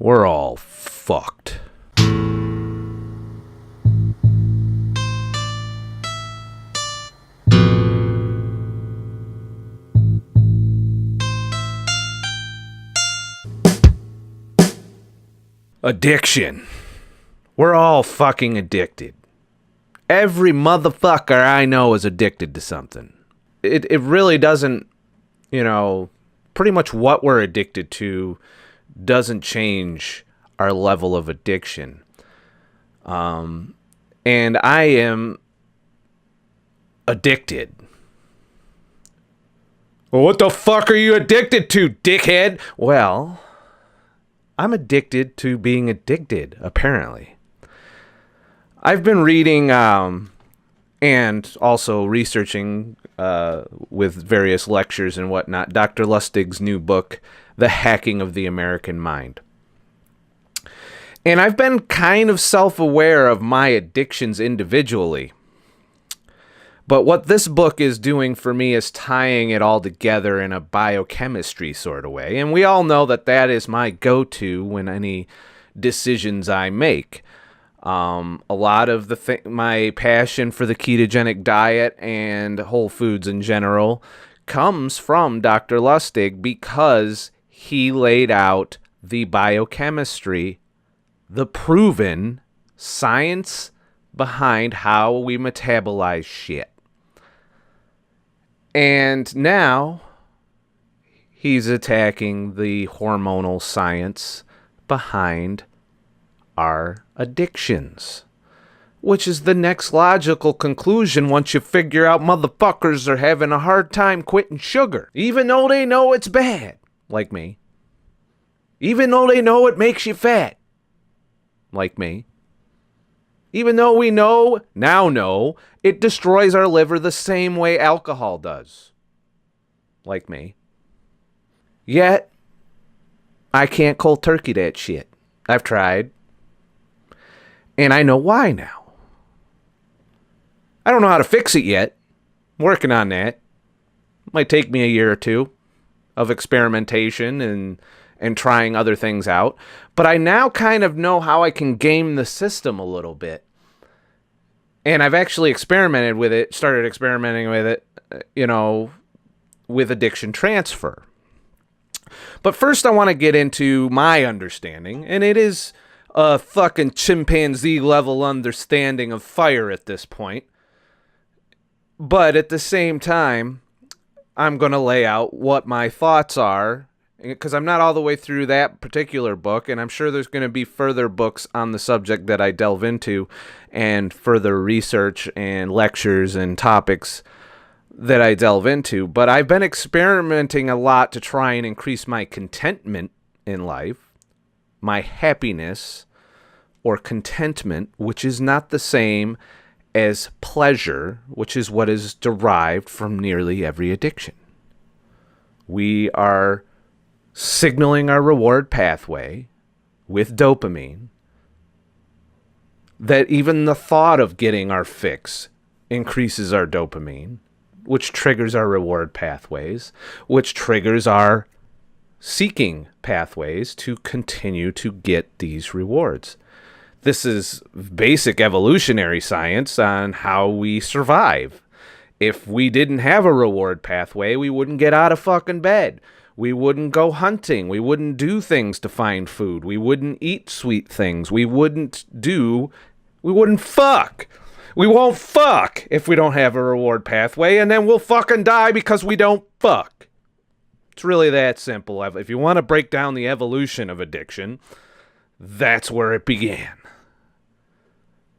We're all fucked. Addiction. We're all fucking addicted. Every motherfucker I know is addicted to something. It really doesn't, pretty much what we're addicted to doesn't change our level of addiction. And I am addicted. Well, what the fuck are you addicted to, dickhead? Well, I'm addicted to being addicted, apparently. I've been reading and also researching with various lectures and whatnot, Dr. Lustig's new book, The Hacking of the American Mind. And I've been kind of self-aware of my addictions individually. But what this book is doing for me is tying it all together in a biochemistry sort of way. And we all know that that is my go-to when any decisions I make. A lot of my passion for the ketogenic diet and whole foods in general comes from Dr. Lustig because he laid out the biochemistry, the proven science behind how we metabolize shit. And now he's attacking the hormonal science behind our addictions, which is the next logical conclusion once you figure out motherfuckers are having a hard time quitting sugar, even though they know it's bad, like me. Even though they know it makes you fat, like me. Even though we now know, it destroys our liver the same way alcohol does, like me. Yet, I can't cold turkey that shit. I've tried. And I know why now. I don't know how to fix it yet. I'm working on that. Might take me a year or two of experimentation and trying other things out. But I now kind of know how I can game the system a little bit. And I've actually started experimenting with it, with addiction transfer. But first I want to get into my understanding, and it is a fucking chimpanzee level understanding of fire at this point. But at the same time, I'm going to lay out what my thoughts are, because I'm not all the way through that particular book, and I'm sure there's going to be further books on the subject that I delve into, and further research and lectures and topics that I delve into. But I've been experimenting a lot to try and increase my contentment in life, my happiness, or contentment, which is not the same as pleasure, which is what is derived from nearly every addiction. We are signaling our reward pathway with dopamine, that even the thought of getting our fix increases our dopamine, which triggers our reward pathways, which triggers our seeking pathways to continue to get these rewards. This is basic evolutionary science on how we survive. If we didn't have a reward pathway, we wouldn't get out of fucking bed. We wouldn't go hunting. We wouldn't do things to find food. We wouldn't eat sweet things. We wouldn't fuck. We won't fuck if we don't have a reward pathway, and then we'll fucking die because we don't fuck. It's really that simple. If you want to break down the evolution of addiction, that's where it began.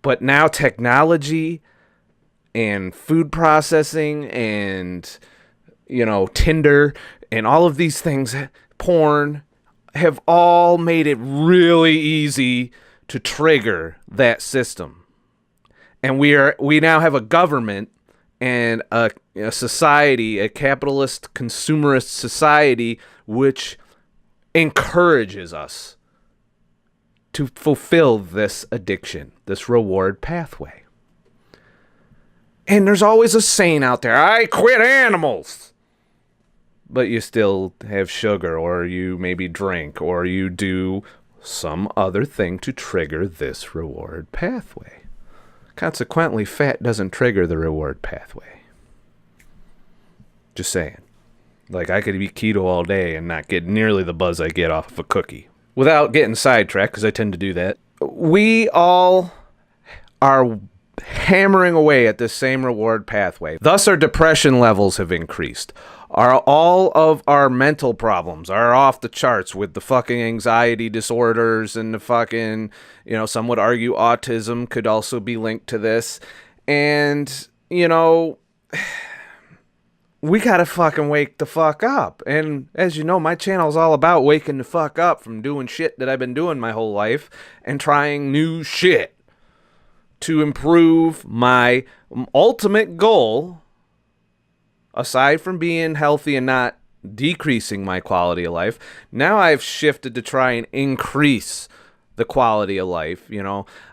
But now technology and food processing and, Tinder and all of these things, porn, have all made it really easy to trigger that system. And we now have a government and a society, a capitalist consumerist society, which encourages us to fulfill this addiction, this reward pathway. And there's always a saying out there, I quit animals. But you still have sugar, or you maybe drink, or you do some other thing to trigger this reward pathway. Consequently, fat doesn't trigger the reward pathway. Just saying. Like, I could eat keto all day and not get nearly the buzz I get off of a cookie. Without getting sidetracked, because I tend to do that, we all are hammering away at this same reward pathway. Thus, our depression levels have increased. All of our mental problems are off the charts with the fucking anxiety disorders and the fucking, some would argue autism could also be linked to this. And, we gotta fucking wake the fuck up. And as you know, my channel is all about waking the fuck up from doing shit that I've been doing my whole life and trying new shit to improve my ultimate goal, aside from being healthy and not decreasing my quality of life. Now I've shifted to try and increase the quality of life.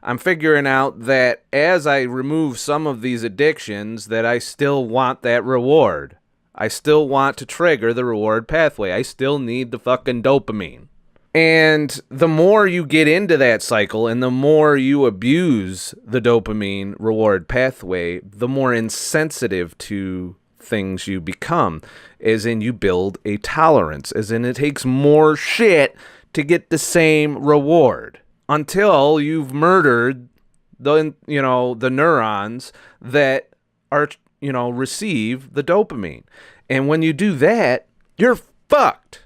I'm figuring out that as I remove some of these addictions, that I still want that reward. I still want to trigger the reward pathway. I still need the fucking dopamine. And the more you get into that cycle and the more you abuse the dopamine reward pathway, the more insensitive to things you become, as in you build a tolerance, as in it takes more shit to get the same reward until you've murdered the neurons that are receive the dopamine. And when you do that, you're fucked.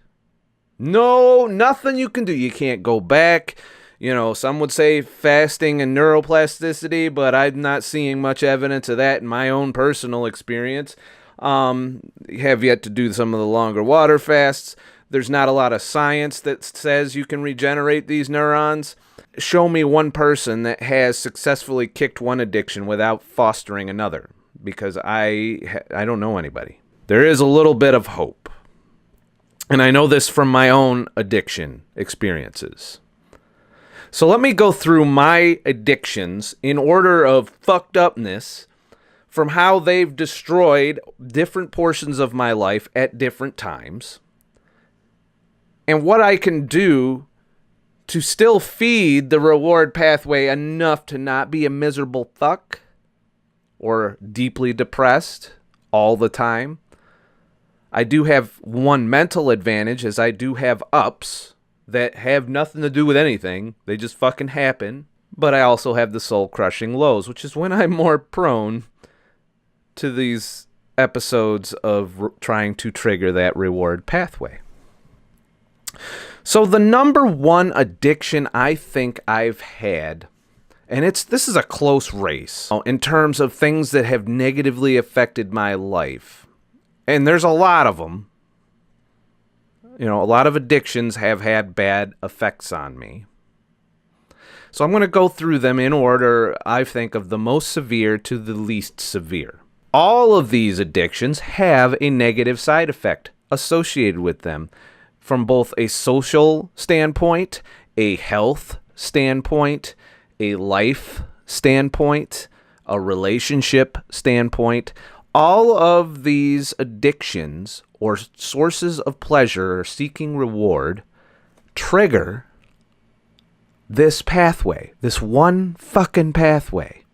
No, nothing you can do. You can't go back. Some would say fasting and neuroplasticity, but I'm not seeing much evidence of that in my own personal experience. Have yet to do some of the longer water fasts. There's not a lot of science that says you can regenerate these neurons. Show me one person that has successfully kicked one addiction without fostering another, because I don't know anybody. There is a little bit of hope. And I know this from my own addiction experiences. So let me go through my addictions in order of fucked upness, from how they've destroyed different portions of my life at different times, and what I can do to still feed the reward pathway enough to not be a miserable fuck or deeply depressed all the time. I do have one mental advantage, as I do have ups that have nothing to do with anything. They just fucking happen. But I also have the soul-crushing lows, which is when I'm more prone to these episodes of trying to trigger that reward pathway. So the number one addiction I think I've had, and this is a close race in terms of things that have negatively affected my life. And there's a lot of them. A lot of addictions have had bad effects on me. So I'm going to go through them in order, I think, of the most severe to the least severe. All of these addictions have a negative side effect associated with them, from both a social standpoint, a health standpoint, a life standpoint, a relationship standpoint. All of these addictions or sources of pleasure or seeking reward trigger this pathway, this one fucking pathway.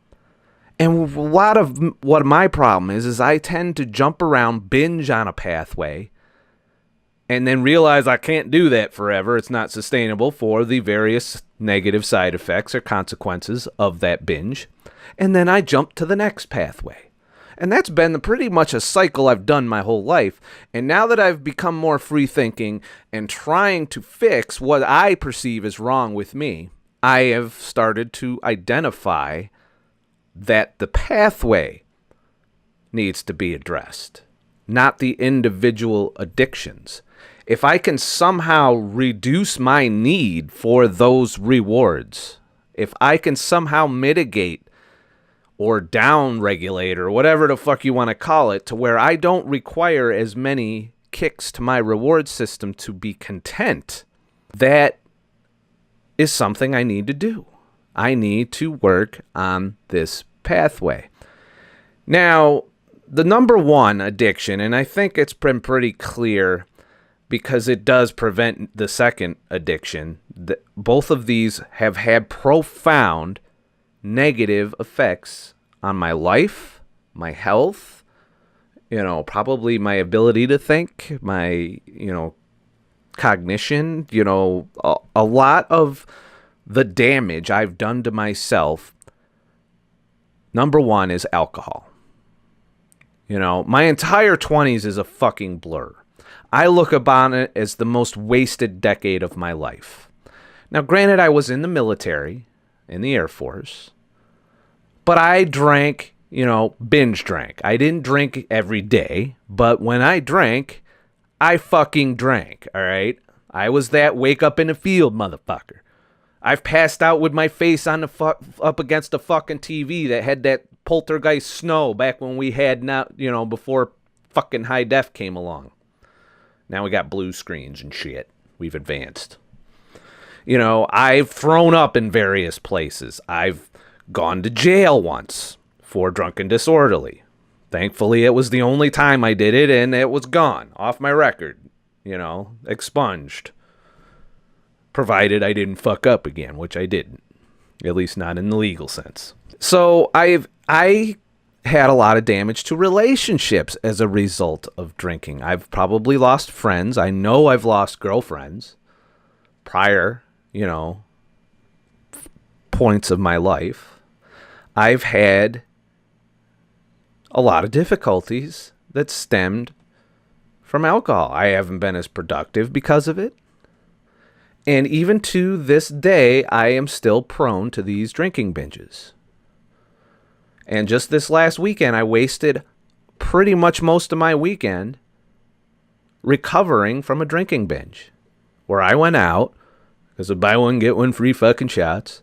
And a lot of what my problem is I tend to jump around, binge on a pathway, and then realize I can't do that forever. It's not sustainable for the various negative side effects or consequences of that binge. And then I jump to the next pathway. And that's been pretty much a cycle I've done my whole life. And now that I've become more free-thinking and trying to fix what I perceive as wrong with me, I have started to identify that the pathway needs to be addressed, not the individual addictions. If I can somehow reduce my need for those rewards, if I can somehow mitigate or down-regulate or whatever the fuck you want to call it, to where I don't require as many kicks to my reward system to be content, that is something I need to do. I need to work on this pathway. Now, the number one addiction, and I think it's been pretty clear because it does prevent the second addiction, both of these have had profound negative effects on my life, my health, probably my ability to think, my, cognition, a lot of the damage I've done to myself. Number one is alcohol. My entire 20s is a fucking blur. I look upon it as the most wasted decade of my life. Now, granted, I was in the military, in the Air Force, but I drank, binge drank. I didn't drink every day, but when I drank, I fucking drank, all right? I was that wake up in the field motherfucker. I've passed out with my face on the up against a fucking TV that had that poltergeist snow back when we had before fucking high def came along. Now we got blue screens and shit. We've advanced. I've thrown up in various places. I've gone to jail once for drunken disorderly. Thankfully, it was the only time I did it, and it was gone off my record. Expunged. Provided I didn't fuck up again, which I didn't. At least not in the legal sense. So I had a lot of damage to relationships as a result of drinking. I've probably lost friends. I know I've lost girlfriends prior, points of my life. I've had a lot of difficulties that stemmed from alcohol. I haven't been as productive because of it. And even to this day, I am still prone to these drinking binges. And just this last weekend, I wasted pretty much most of my weekend recovering from a drinking binge, where I went out, because of buy one, get one free fucking shots,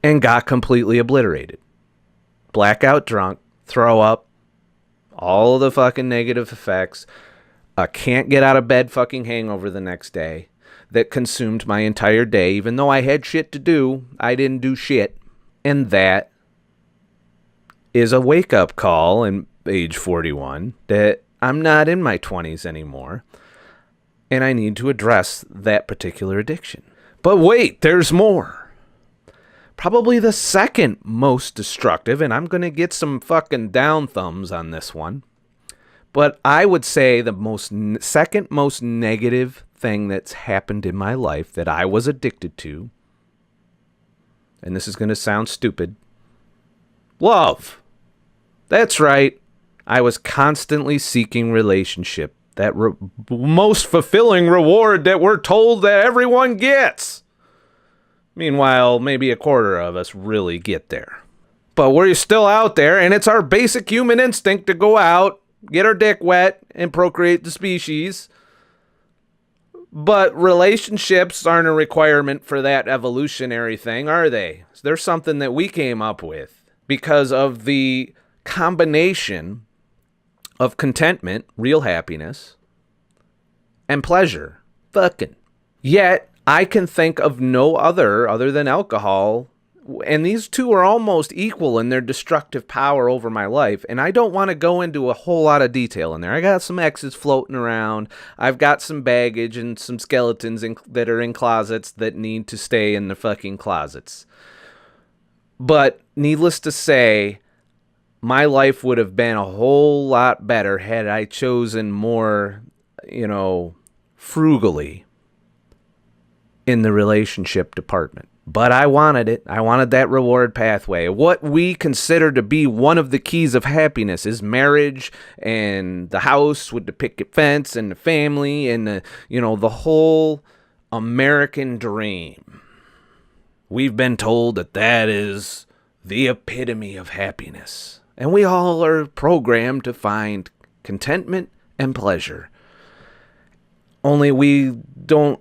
and got completely obliterated. Blackout drunk, throw up, all of the fucking negative effects, a can't get out of bed fucking hangover the next day that consumed my entire day. Even though I had shit to do, I didn't do shit. And that is a wake-up call in age 41 that I'm not in my 20s anymore, and I need to address that particular addiction. But wait, there's more. Probably the second most destructive, and I'm going to get some fucking down thumbs on this one, but I would say the second most negative thing that's happened in my life that I was addicted to, and this is going to sound stupid, love. That's right. I was constantly seeking relationship. That most fulfilling reward that we're told that everyone gets. Meanwhile, maybe a quarter of us really get there. But we're still out there, and it's our basic human instinct to go out, get our dick wet, and procreate the species. But relationships aren't a requirement for that evolutionary thing, are they? They're something that we came up with because of the combination of contentment, real happiness, and pleasure, fucking. Yet, I can think of no other than alcohol, and these two are almost equal in their destructive power over my life, and I don't want to go into a whole lot of detail in there. I got some exes floating around. I've got some baggage and some skeletons that are in closets that need to stay in the fucking closets. But, needless to say, my life would have been a whole lot better had I chosen more, frugally in the relationship department. But I wanted it. I wanted that reward pathway. What we consider to be one of the keys of happiness is marriage and the house with the picket fence and the family and the whole American dream. We've been told that is the epitome of happiness. And we all are programmed to find contentment and pleasure. Only we don't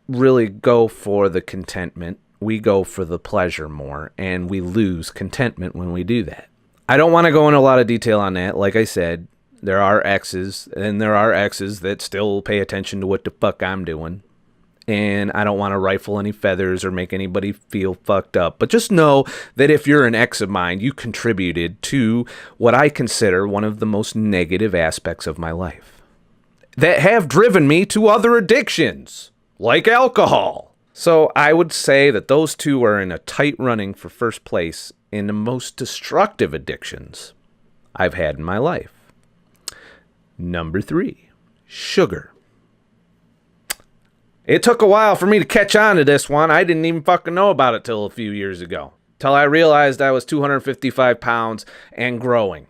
really go for the contentment. We go for the pleasure more, and we lose contentment when we do that. I don't want to go into a lot of detail on that. Like I said, there are exes, and there are exes that still pay attention to what the fuck I'm doing. And I don't want to rifle any feathers or make anybody feel fucked up. But just know that if you're an ex of mine, you contributed to what I consider one of the most negative aspects of my life that have driven me to other addictions, like alcohol. So I would say that those two are in a tight running for first place in the most destructive addictions I've had in my life. Number 3, sugar. It took a while for me to catch on to this one. I didn't even fucking know about it till a few years ago. Till I realized I was 255 pounds and growing.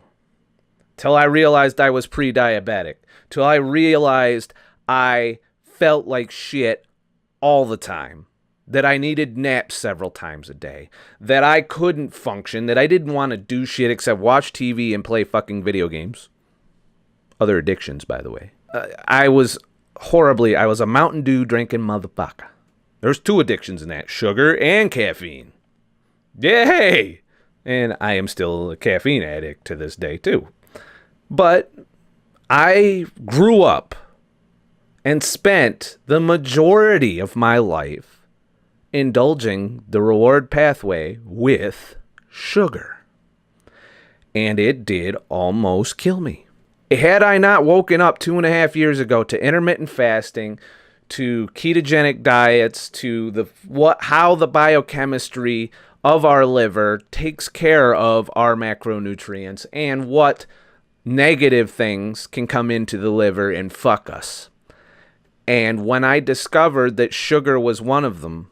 Till I realized I was pre-diabetic. Till I realized I felt like shit all the time. That I needed naps several times a day. That I couldn't function. That I didn't want to do shit except watch TV and play fucking video games. Other addictions, by the way. I was a Mountain Dew drinking motherfucker. There's 2 addictions in that. Sugar and caffeine. Yay! And I am still a caffeine addict to this day, too. But I grew up and spent the majority of my life indulging the reward pathway with sugar. And it did almost kill me. Had I not woken up 2.5 years ago to intermittent fasting, to ketogenic diets, to how the biochemistry of our liver takes care of our macronutrients and what negative things can come into the liver and fuck us. And when I discovered that sugar was one of them,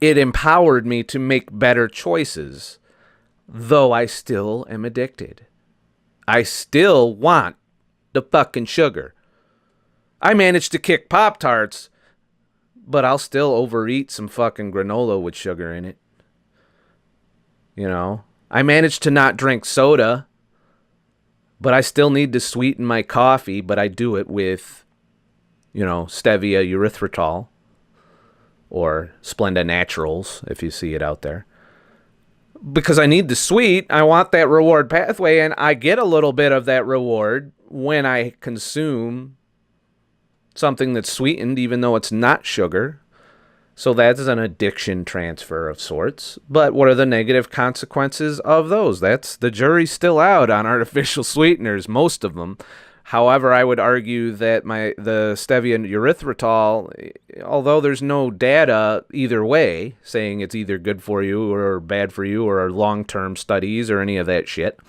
it empowered me to make better choices, though I still am addicted. I still want the fucking sugar. I managed to kick Pop-Tarts, but I'll still overeat some fucking granola with sugar in it. You know? I managed to not drink soda, but I still need to sweeten my coffee, but I do it with, stevia erythritol or Splenda Naturals, if you see it out there. Because I need the sweet, I want that reward pathway, and I get a little bit of that reward when I consume something that's sweetened, even though it's not sugar. So that's an addiction transfer of sorts. But what are the negative consequences of those? The jury's still out on artificial sweeteners, most of them. However, I would argue that the stevia erythritol, although there's no data either way saying it's either good for you or bad for you or long-term studies or any of that shit,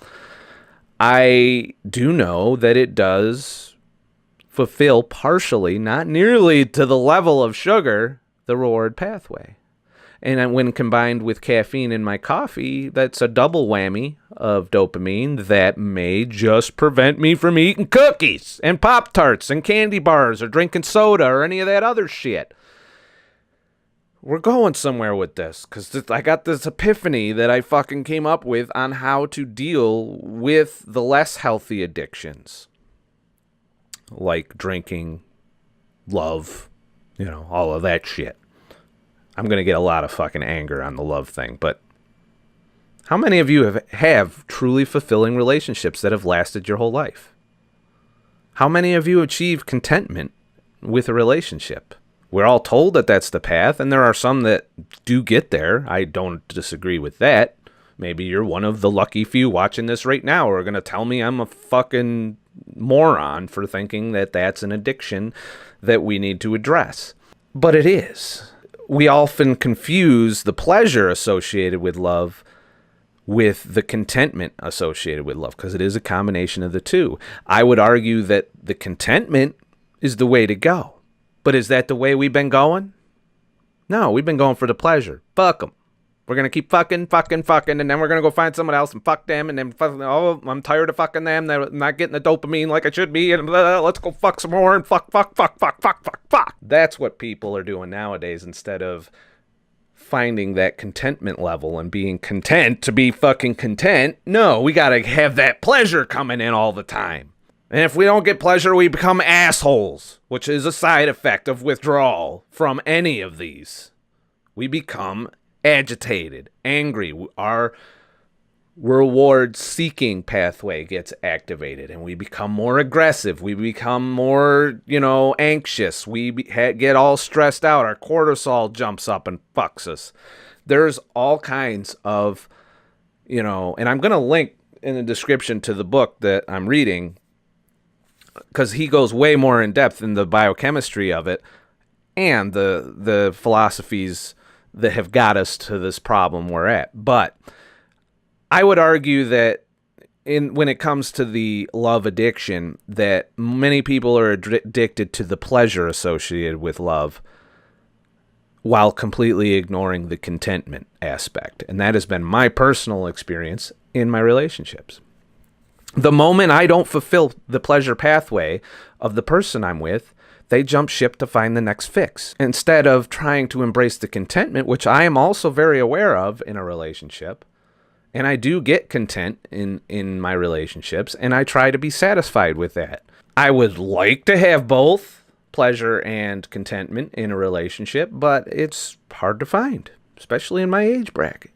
I do know that it does fulfill partially, not nearly to the level of sugar, the reward pathway. And when combined with caffeine in my coffee, that's a double whammy of dopamine that may just prevent me from eating cookies and Pop-Tarts and candy bars or drinking soda or any of that other shit. We're going somewhere with this because I got this epiphany that I fucking came up with on how to deal with the less healthy addictions. Like drinking, love, all of that shit. I'm going to get a lot of fucking anger on the love thing, but how many of you have truly fulfilling relationships that have lasted your whole life? How many of you achieve contentment with a relationship? We're all told that that's the path, and there are some that do get there. I don't disagree with that. Maybe you're one of the lucky few watching this right now who are going to tell me I'm a fucking moron for thinking that that's an addiction that we need to address. But it is. We often confuse the pleasure associated with love with the contentment associated with love, because it is a combination of the two. I would argue that the contentment is the way to go. But is that the way we've been going? No, we've been going for the pleasure. Fuck them. We're going to keep fucking, and then we're going to go find someone else and fuck them, and then I'm tired of fucking them. They're not getting the dopamine like I should be, and let's go fuck some more and fuck. That's what people are doing nowadays instead of finding that contentment level and being content to be fucking content. No, we got to have that pleasure coming in all the time. And if we don't get pleasure, we become assholes, which is a side effect of withdrawal from any of these. We become agitated, angry. Our reward-seeking pathway gets activated, and we become more aggressive. We become more, anxious. We get all stressed out. Our cortisol jumps up and fucks us. There's all kinds of, and I'm going to link in the description to the book that I'm reading, because he goes way more in depth in the biochemistry of it. and the philosophies that have got us to this problem we're at. But I would argue that when it comes to the love addiction, that many people are addicted to the pleasure associated with love while completely ignoring the contentment aspect. And that has been my personal experience in my relationships. The moment I don't fulfill the pleasure pathway of the person I'm with, they jump ship to find the next fix, instead of trying to embrace the contentment, which I am also very aware of in a relationship. And I do get content in my relationships, and I try to be satisfied with that. I would like to have both pleasure and contentment in a relationship, but it's hard to find, especially in my age bracket.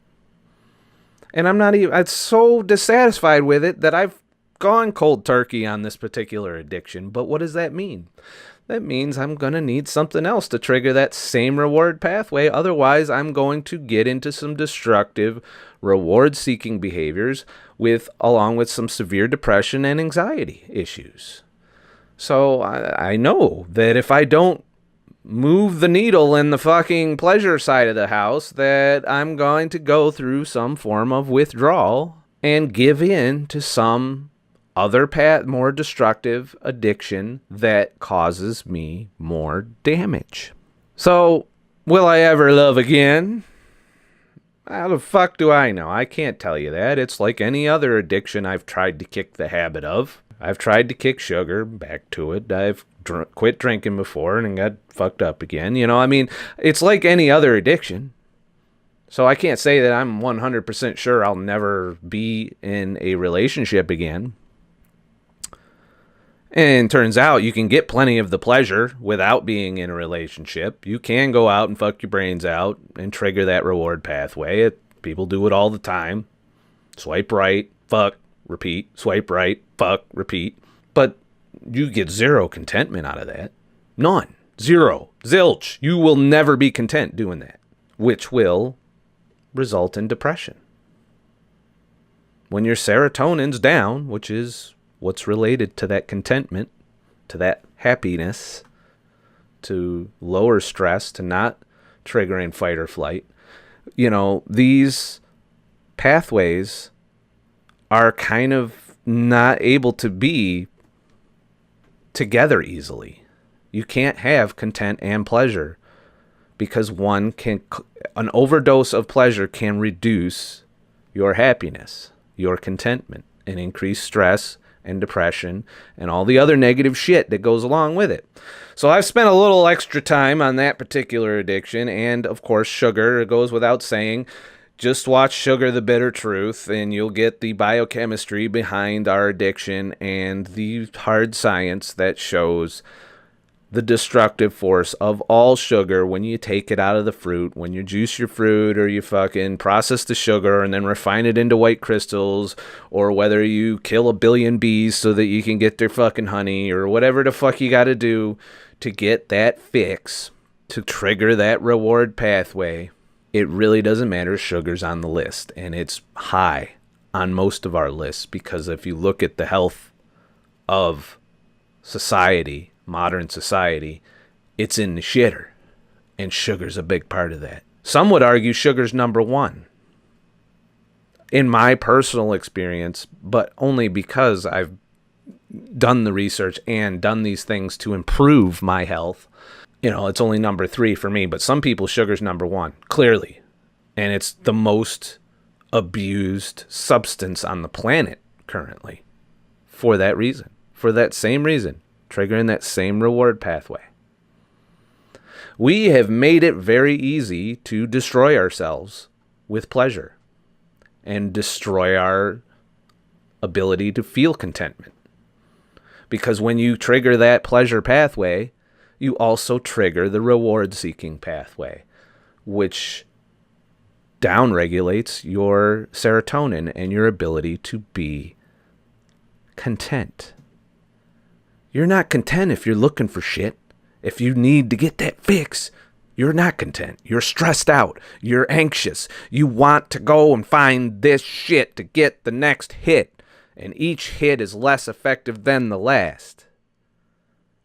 And I'm so dissatisfied with it that I've gone cold turkey on this particular addiction. But what does that mean? That means I'm going to need something else to trigger that same reward pathway. Otherwise, I'm going to get into some destructive reward-seeking behaviors along with some severe depression and anxiety issues. So I know that if I don't move the needle in the fucking pleasure side of the house, that I'm going to go through some form of withdrawal and give in to some other more destructive addiction that causes me more damage. So, will I ever love again? How the fuck do I know? I can't tell you that. It's like any other addiction I've tried to kick the habit of. I've tried to kick sugar, back to it. I've quit drinking before and got fucked up again. It's like any other addiction. So I can't say that I'm 100% sure I'll never be in a relationship again. And it turns out you can get plenty of the pleasure without being in a relationship. You can go out and fuck your brains out and trigger that reward pathway. People do it all the time. Swipe right, fuck, repeat. Swipe right, fuck, repeat. But you get zero contentment out of that. None. Zero. Zilch. You will never be content doing that, which will result in depression. When your serotonin's down, which is what's related to that contentment, to that happiness, to lower stress, to not triggering fight or flight, these pathways are kind of not able to be together easily. You can't have content and pleasure because an overdose of pleasure can reduce your happiness, your contentment, and increase stress and depression and all the other negative shit that goes along with it. So I've spent a little extra time on that particular addiction, and of course sugar. It goes without saying. Just watch Sugar the Bitter Truth and you'll get the biochemistry behind our addiction and the hard science that shows the destructive force of all sugar when you take it out of the fruit, when you juice your fruit or you fucking process the sugar and then refine it into white crystals, or whether you kill a billion bees so that you can get their fucking honey, or whatever the fuck you got to do to get that fix, to trigger that reward pathway. It really doesn't matter. Sugar's on the list, and it's high on most of our lists, because if you look at the health of society, modern society, it's in the shitter, and sugar's a big part of that. Some would argue sugar's number one. In my personal experience, but only because I've done the research and done these things to improve my health, it's only number 3 for me. But some people, sugar's number 1, clearly. And it's the most abused substance on the planet currently for that reason, for that same reason. Triggering that same reward pathway. We have made it very easy to destroy ourselves with pleasure and destroy our ability to feel contentment. Because when you trigger that pleasure pathway, you also trigger the reward-seeking pathway, which downregulates your serotonin and your ability to be content. You're not content if you're looking for shit. If you need to get that fix, you're not content. You're stressed out. You're anxious. You want to go and find this shit to get the next hit. And each hit is less effective than the last.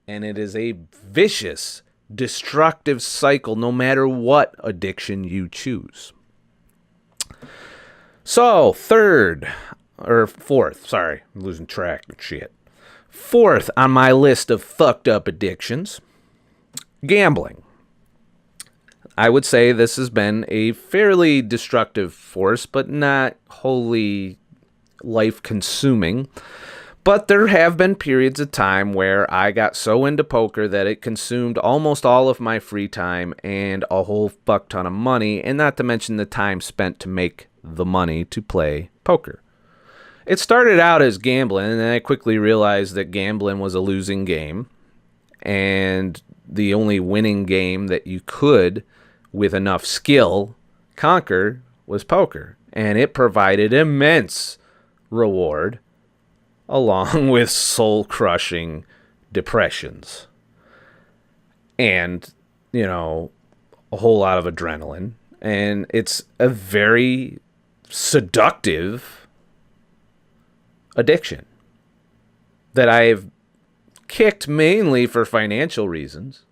And it is a vicious, destructive cycle no matter what addiction you choose. So, fourth, I'm losing track of shit. Fourth on my list of fucked up addictions, gambling. I would say this has been a fairly destructive force, but not wholly life-consuming. But there have been periods of time where I got so into poker that it consumed almost all of my free time and a whole fuck ton of money, and not to mention the time spent to make the money to play poker. It started out as gambling, and then I quickly realized that gambling was a losing game, and the only winning game that you could, with enough skill, conquer was poker. And it provided immense reward, along with soul-crushing depressions. And, a whole lot of adrenaline. And it's a very seductive addiction that I've kicked mainly for financial reasons.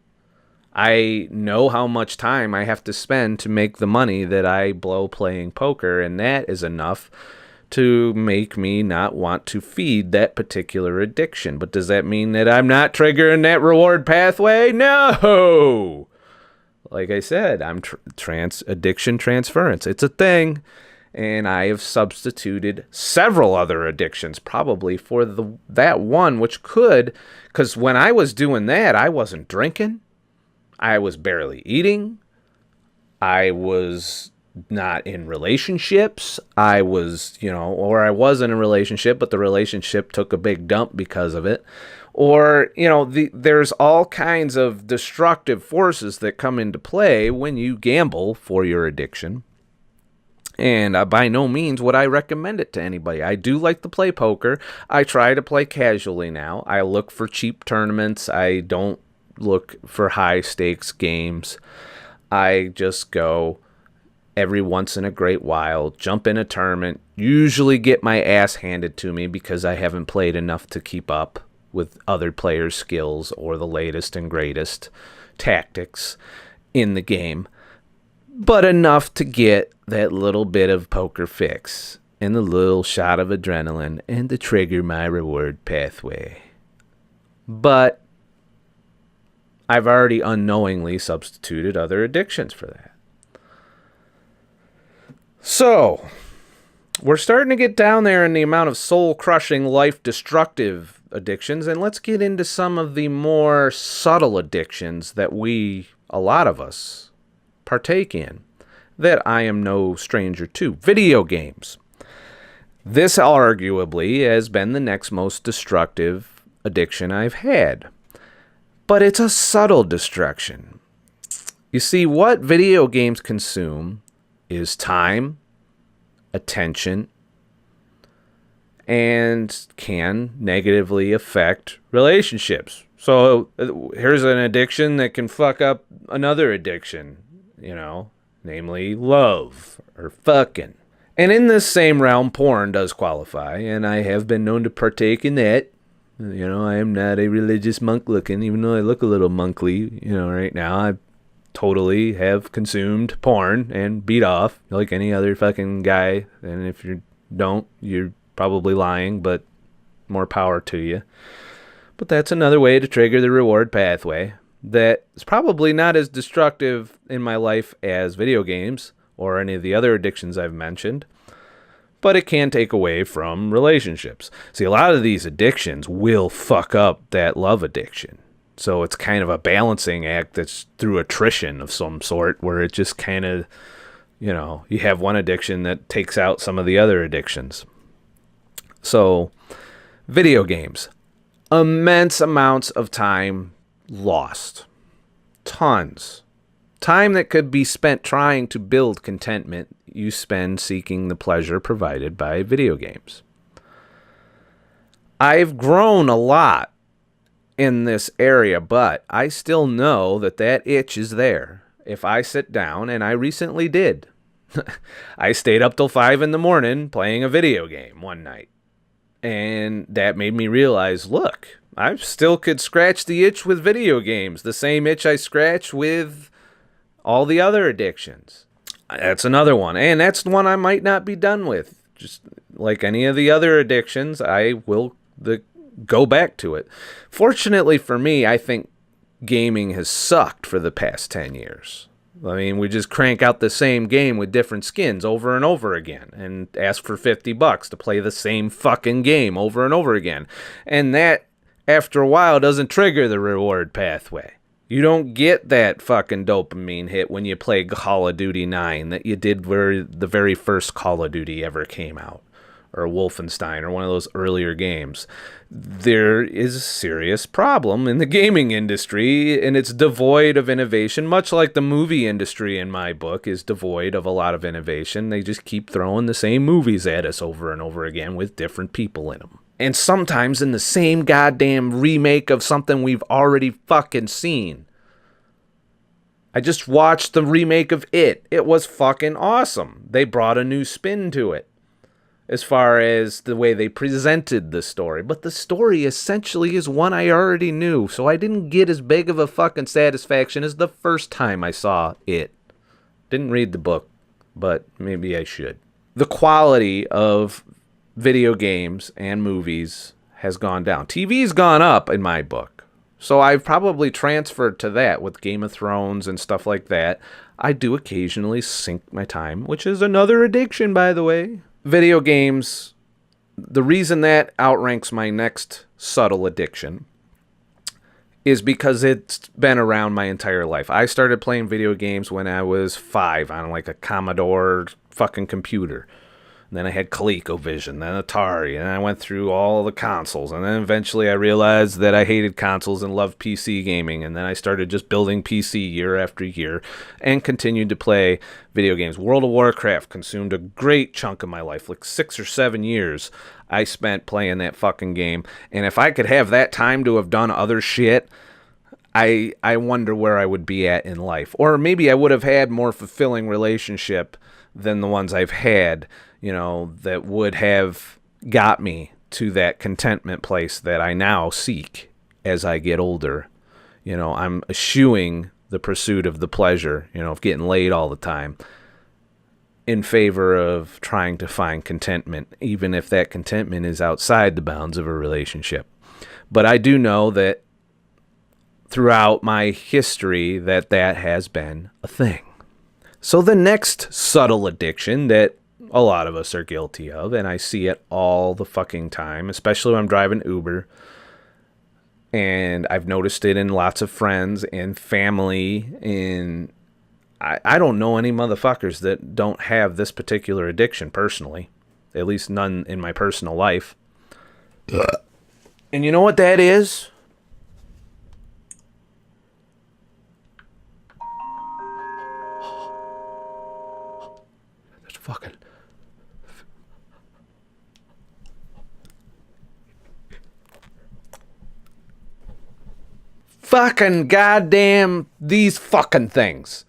I know how much time I have to spend to make the money that I blow playing poker, and that is enough to make me not want to feed that particular addiction. But does that mean that I'm not triggering that reward pathway? No! Like I said, I'm addiction transference. It's a thing. And I have substituted several other addictions probably for that one, which could, because when I was doing that, I wasn't drinking. I was barely eating. I was not in relationships. I was, or I was in a relationship, but the relationship took a big dump because of it. Or, there's all kinds of destructive forces that come into play when you gamble for your addiction. And by no means would I recommend it to anybody. I do like to play poker. I try to play casually now. I look for cheap tournaments. I don't look for high stakes games. I just go every once in a great while, jump in a tournament, usually get my ass handed to me because I haven't played enough to keep up with other players' skills or the latest and greatest tactics in the game, but enough to get that little bit of poker fix and the little shot of adrenaline and to trigger my reward pathway. But I've already unknowingly substituted other addictions for that. So, we're starting to get down there in the amount of soul-crushing, life-destructive addictions, and let's get into some of the more subtle addictions that a lot of us, partake in, that I am no stranger to. Video games. This arguably has been the next most destructive addiction I've had. But it's a subtle destruction. You see, what video games consume is time, attention, and can negatively affect relationships. So here's an addiction that can fuck up another addiction, namely love or fucking. And in this same realm, porn does qualify, and I have been known to partake in that. I am not a religious monk looking, even though I look a little monkly, right now. I totally have consumed porn and beat off like any other fucking guy. And if you don't, you're probably lying, but more power to you. But that's another way to trigger the reward pathway that is probably not as destructive in my life as video games or any of the other addictions I've mentioned. But it can take away from relationships. See, a lot of these addictions will fuck up that love addiction. So it's kind of a balancing act that's through attrition of some sort, where it just kind of, you have one addiction that takes out some of the other addictions. So, video games. Immense amounts of time lost. Tons. Time that could be spent trying to build contentment, you spend seeking the pleasure provided by video games. I've grown a lot in this area, but I still know that itch is there. If I sit down, and I recently did, I stayed up till 5 a.m. playing a video game one night. And that made me realize, look, I still could scratch the itch with video games, the same itch I scratch with all the other addictions. That's another one, and that's the one I might not be done with. Just like any of the other addictions, I will go back to it. Fortunately for me, I think gaming has sucked for the past 10 years. I mean, we just crank out the same game with different skins over and over again and ask for $50 to play the same fucking game over and over again. And that, after a while, doesn't trigger the reward pathway. You don't get that fucking dopamine hit when you play Call of Duty 9 that you did where the very first Call of Duty ever came out, or Wolfenstein, or one of those earlier games. There is a serious problem in the gaming industry, and it's devoid of innovation, much like the movie industry in my book is devoid of a lot of innovation. They just keep throwing the same movies at us over and over again with different people in them. And sometimes in the same goddamn remake of something we've already fucking seen. I just watched the remake of It. It was fucking awesome. They brought a new spin to it as far as the way they presented the story. But the story essentially is one I already knew, so I didn't get as big of a fucking satisfaction as the first time I saw It. Didn't read the book, but maybe I should. The quality of video games and movies has gone down. TV's gone up in my book. So I've probably transferred to that with Game of Thrones and stuff like that. I do occasionally sink my time, which is another addiction, by the way. Video games, the reason that outranks my next subtle addiction is because it's been around my entire life. I started playing video games when I was 5 on like a Commodore fucking computer. And then I had ColecoVision, then Atari, and I went through all the consoles. And then eventually I realized that I hated consoles and loved PC gaming. And then I started just building PC year after year and continued to play video games. World of Warcraft consumed a great chunk of my life, like 6 or 7 years I spent playing that fucking game. And if I could have that time to have done other shit, I wonder where I would be at in life. Or maybe I would have had more fulfilling relationship than the ones I've had, you know, that would have got me to that contentment place that I now seek as I get older. You know, I'm eschewing the pursuit of the pleasure, you know, of getting laid all the time in favor of trying to find contentment, even if that contentment is outside the bounds of a relationship. But I do know that throughout my history that has been a thing. So the next subtle addiction that a lot of us are guilty of, and I see it all the fucking time, especially when I'm driving Uber, and I've noticed it in lots of friends and family, and I don't know any motherfuckers that don't have this particular addiction personally, at least none in my personal life. And you know what that is? Fucking goddamn these fucking things.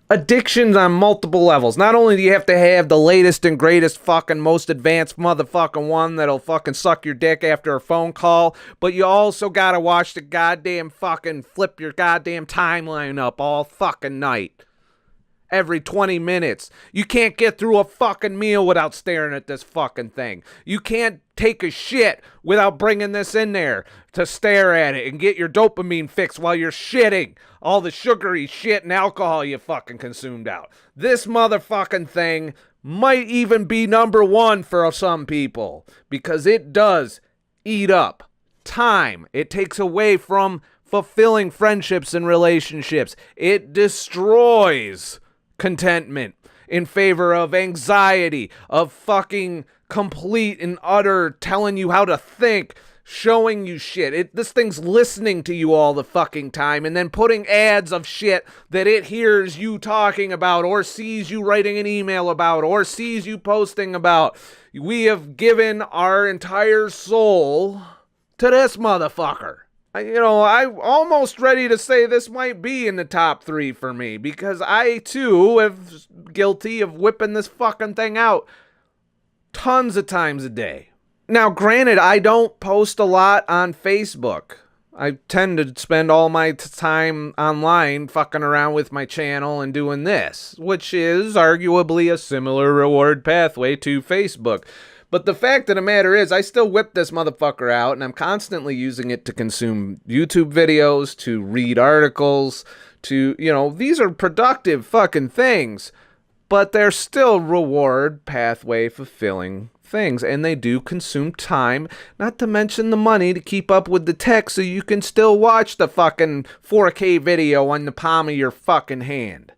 Addictions on multiple levels. Not only do you have to have the latest and greatest fucking most advanced motherfucking one that'll fucking suck your dick after a phone call, but you also gotta watch the goddamn fucking flip your goddamn timeline up all fucking night. Every 20 minutes. You can't get through a fucking meal without staring at this fucking thing. You can't take a shit without bringing this in there to stare at it and get your dopamine fix while you're shitting all the sugary shit and alcohol you fucking consumed out. This motherfucking thing might even be number one for some people because it does eat up time. It takes away from fulfilling friendships and relationships. It destroys contentment in favor of anxiety, of fucking complete and utter telling you how to think, showing you shit. This thing's listening to you all the fucking time and then putting ads of shit that it hears you talking about or sees you writing an email about or sees you posting about. We have given our entire soul to this motherfucker. I'm almost ready to say this might be in the top 3 for me because I, too, am guilty of whipping this fucking thing out tons of times a day. Now, granted, I don't post a lot on Facebook. I tend to spend all my time online fucking around with my channel and doing this, which is arguably a similar reward pathway to Facebook. But the fact of the matter is, I still whip this motherfucker out, and I'm constantly using it to consume YouTube videos, to read articles, to, these are productive fucking things, but they're still reward pathway fulfilling things, and they do consume time, not to mention the money to keep up with the tech so you can still watch the fucking 4K video on the palm of your fucking hand.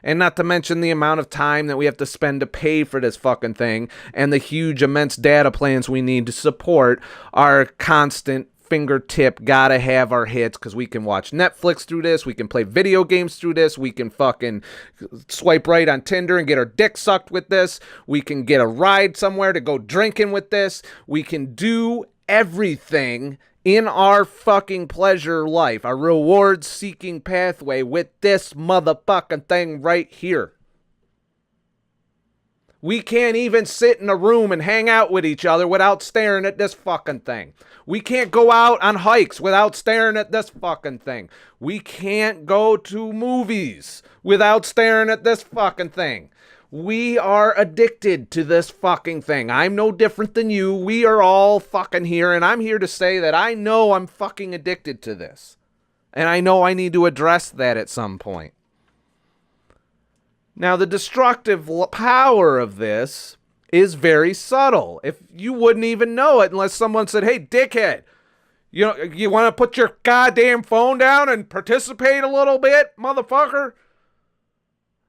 And not to mention the amount of time that we have to spend to pay for this fucking thing, and the huge, immense data plans we need to support our constant fingertip, gotta have our hits, because we can watch Netflix through this, we can play video games through this, we can fucking swipe right on Tinder and get our dick sucked with this, we can get a ride somewhere to go drinking with this, we can do everything in our fucking pleasure life, our reward-seeking pathway with this motherfucking thing right here. We can't even sit in a room and hang out with each other without staring at this fucking thing. We can't go out on hikes without staring at this fucking thing. We can't go to movies without staring at this fucking thing. We are addicted to this fucking thing. I'm no different than you. We are all fucking here, and I'm here to say that I know I'm fucking addicted to this. And I know I need to address that at some point. Now, the destructive power of this is very subtle. If you wouldn't even know it unless someone said, hey, dickhead, you want to put your goddamn phone down and participate a little bit, motherfucker?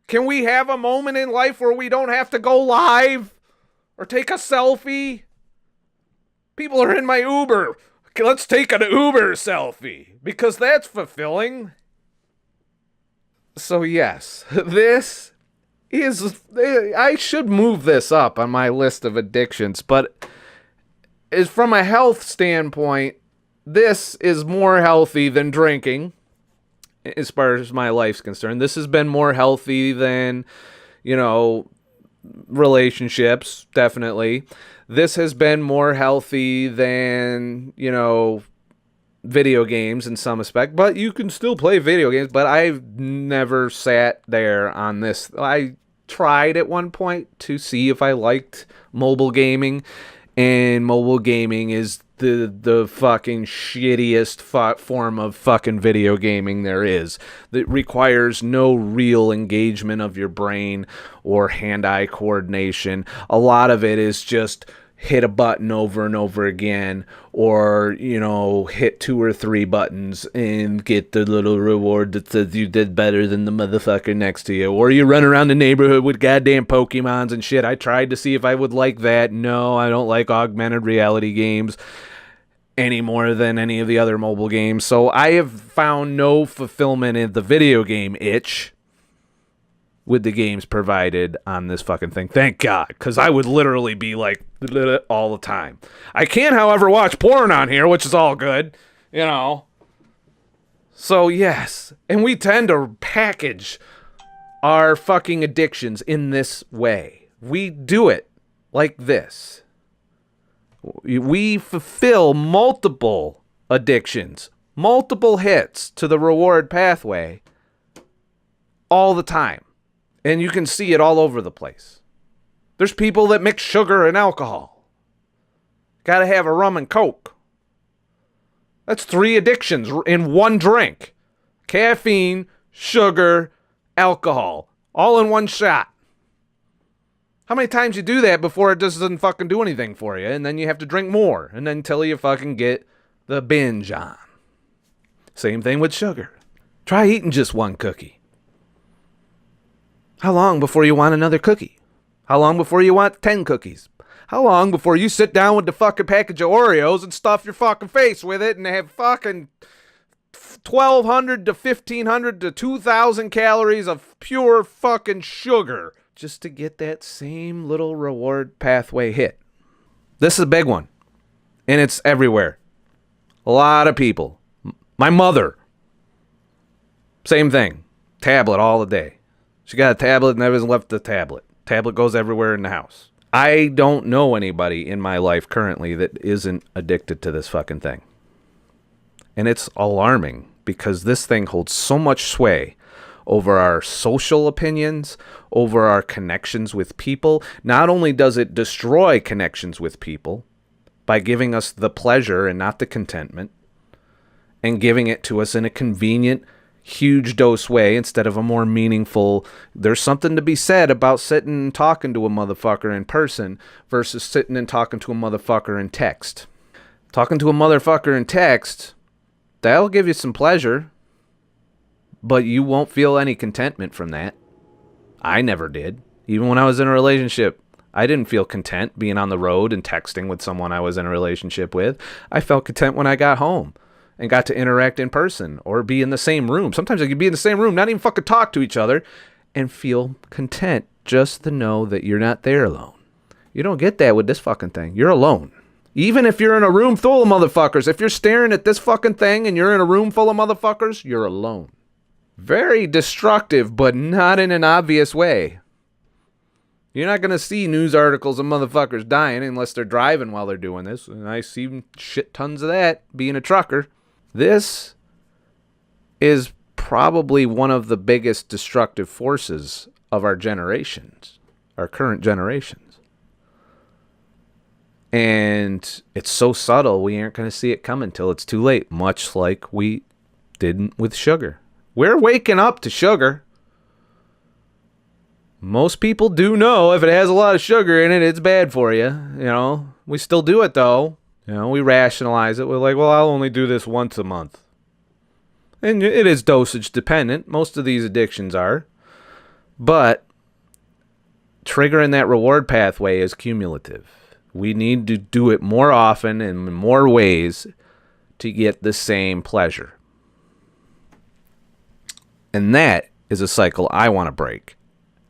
Can we have a moment in life where we don't have to go live or take a selfie? People are in my Uber. Okay, let's take an Uber selfie because that's fulfilling. So yes, this is, I should move this up on my list of addictions, but is from a health standpoint, this is more healthy than drinking. As far as my life's concerned, this has been more healthy than, relationships, definitely. This has been more healthy than, video games in some respect, but you can still play video games, but I've never sat there on this. I tried at one point to see if I liked mobile gaming, and mobile gaming is the fucking shittiest form of fucking video gaming there is. That requires no real engagement of your brain or hand-eye coordination. A lot of it is just hit a button over and over again, or, hit 2 or 3 buttons and get the little reward that says you did better than the motherfucker next to you. Or you run around the neighborhood with goddamn Pokemons and shit. I tried to see if I would like that. No, I don't like augmented reality games any more than any of the other mobile games. So I have found no fulfillment in the video game itch with the games provided on this fucking thing. Thank God, because I would literally be like all the time. I can, however, watch porn on here, which is all good, So yes, and we tend to package our fucking addictions in this way. We do it like this. We fulfill multiple addictions, multiple hits to the reward pathway all the time. And you can see it all over the place. There's people that mix sugar and alcohol. Gotta have a rum and coke. That's 3 addictions in one drink. Caffeine, sugar, alcohol. All in one shot. How many times you do that before it just doesn't fucking do anything for you, and then you have to drink more, and then until you fucking get the binge on. Same thing with sugar. Try eating just one cookie. How long before you want another cookie? How long before you want 10 cookies? How long before you sit down with the fucking package of Oreos and stuff your fucking face with it and have fucking 1,200 to 1,500 to 2,000 calories of pure fucking sugar just to get that same little reward pathway hit? This is a big one, and it's everywhere. A lot of people. My mother, same thing. Tablet all the day. She got a tablet and never left the tablet. Tablet goes everywhere in the house. I don't know anybody in my life currently that isn't addicted to this fucking thing. And it's alarming because this thing holds so much sway over our social opinions, over our connections with people. Not only does it destroy connections with people by giving us the pleasure and not the contentment, and giving it to us in a convenient, huge dose way instead of a more meaningful. There's something to be said about sitting and talking to a motherfucker in person versus sitting and talking to a motherfucker in text. Talking to a motherfucker in text, that'll give you some pleasure, but you won't feel any contentment from that. I never did. Even when I was in a relationship, I didn't feel content being on the road and texting with someone I was in a relationship with. I felt content when I got home and got to interact in person or be in the same room. Sometimes I could be in the same room, not even fucking talk to each other, and feel content just to know that you're not there alone. You don't get that with this fucking thing. You're alone. Even if you're in a room full of motherfuckers, if you're staring at this fucking thing and you're in a room full of motherfuckers, you're alone. Very destructive, but not in an obvious way. You're not going to see news articles of motherfuckers dying unless they're driving while they're doing this. And I see shit tons of that being a trucker. This is probably one of the biggest destructive forces of our generations, our current generations. And it's so subtle, we aren't going to see it coming until it's too late, much like we didn't with sugar. We're waking up to sugar. Most people do know if it has a lot of sugar in it, it's bad for you. You know, we still do it though. You know, we rationalize it. We're like, well, I'll only do this once a month. And it is dosage dependent. Most of these addictions are. But triggering that reward pathway is cumulative. We need to do it more often and in more ways to get the same pleasure. And that is a cycle I want to break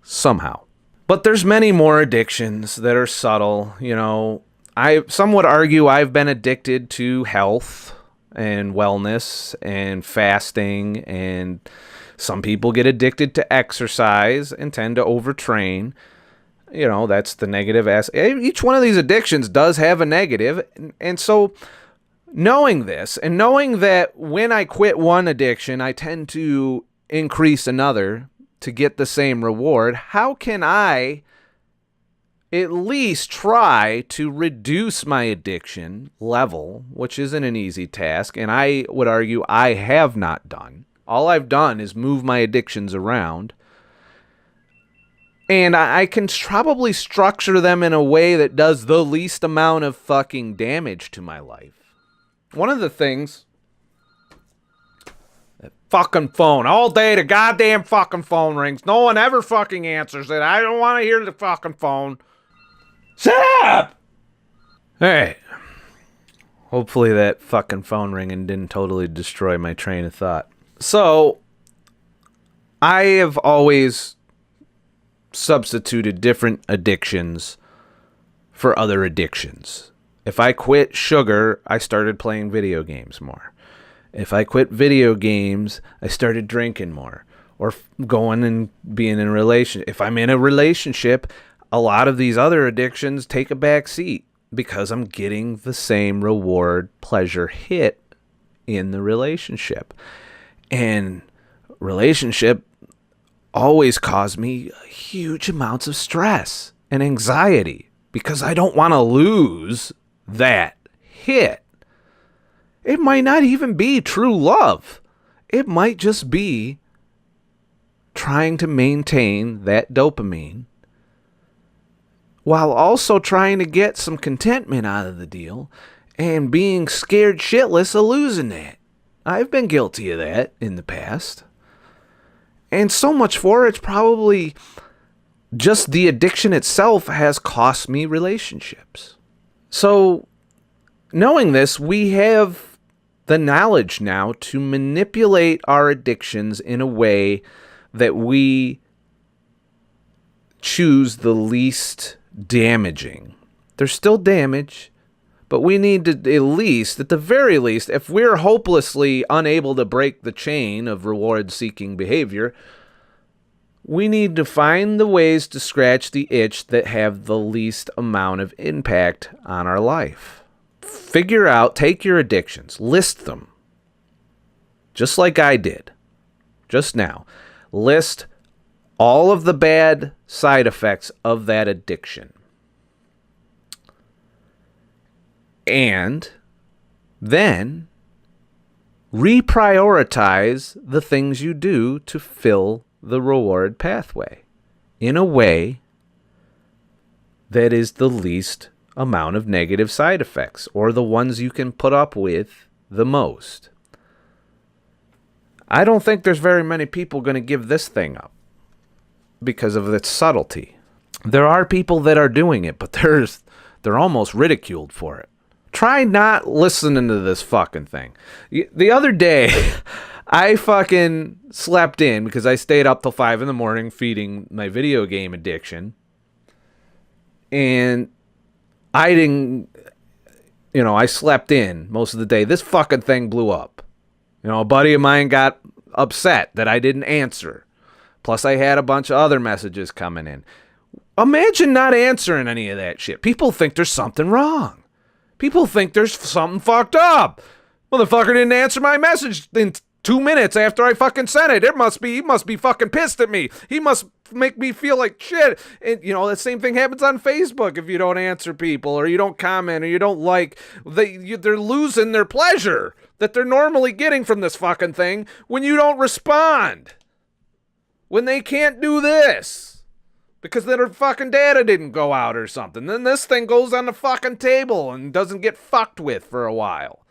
somehow. But there's many more addictions that are subtle. You know, some would argue I've been addicted to health and wellness and fasting, and some people get addicted to exercise and tend to overtrain. You know, that's the negative aspect. Each one of these addictions does have a negative. And so knowing this and knowing that when I quit one addiction, I tend to increase another to get the same reward, how can I at least try to reduce my addiction level, which isn't an easy task, and I would argue I have not done. All I've done is move my addictions around, and I can probably structure them in a way that does the least amount of fucking damage to my life. One of the things... Fucking phone. All day the goddamn fucking phone rings. No one ever fucking answers it. I don't want to hear the fucking phone. Shut up! Hey. Hopefully that fucking phone ringing didn't totally destroy my train of thought. So, I have always substituted different addictions for other addictions. If I quit sugar, I started playing video games more. If I quit video games, I started drinking more or going and being in a relationship. If I'm in a relationship, a lot of these other addictions take a back seat because I'm getting the same reward pleasure hit in the relationship. And relationship always caused me huge amounts of stress and anxiety because I don't want to lose that hit. It might not even be true love. It might just be trying to maintain that dopamine while also trying to get some contentment out of the deal and being scared shitless of losing that. I've been guilty of that in the past. And so much for it's probably just the addiction itself has cost me relationships. So, knowing this, we have the knowledge now to manipulate our addictions in a way that we choose the least damaging. There's still damage, but we need to at the very least, if we're hopelessly unable to break the chain of reward-seeking behavior, We need to find the ways to scratch the itch that have the least amount of impact on our life. Figure out, take your addictions, list them. Just like I did just now. List all of the bad side effects of that addiction. And then reprioritize the things you do to fill the reward pathway in a way that is the least amount of negative side effects, or the ones you can put up with the most. I don't think there's very many people going to give this thing up because of its subtlety. There are people that are doing it, but they're almost ridiculed for it. Try not listening to this fucking thing. The other day, I fucking slept in because I stayed up till 5 a.m. feeding my video game addiction. And I didn't, I slept in most of the day. This fucking thing blew up. A buddy of mine got upset that I didn't answer. Plus, I had a bunch of other messages coming in. Imagine not answering any of that shit. People think there's something wrong. People think there's something fucked up. Motherfucker didn't answer my message in 2 minutes after I fucking sent it. He must be fucking pissed at me. He must make me feel like shit. And, the same thing happens on Facebook if you don't answer people or you don't comment or you don't like. They're losing their pleasure that they're normally getting from this fucking thing when you don't respond. When they can't do this. Because their fucking data didn't go out or something. Then this thing goes on the fucking table and doesn't get fucked with for a while.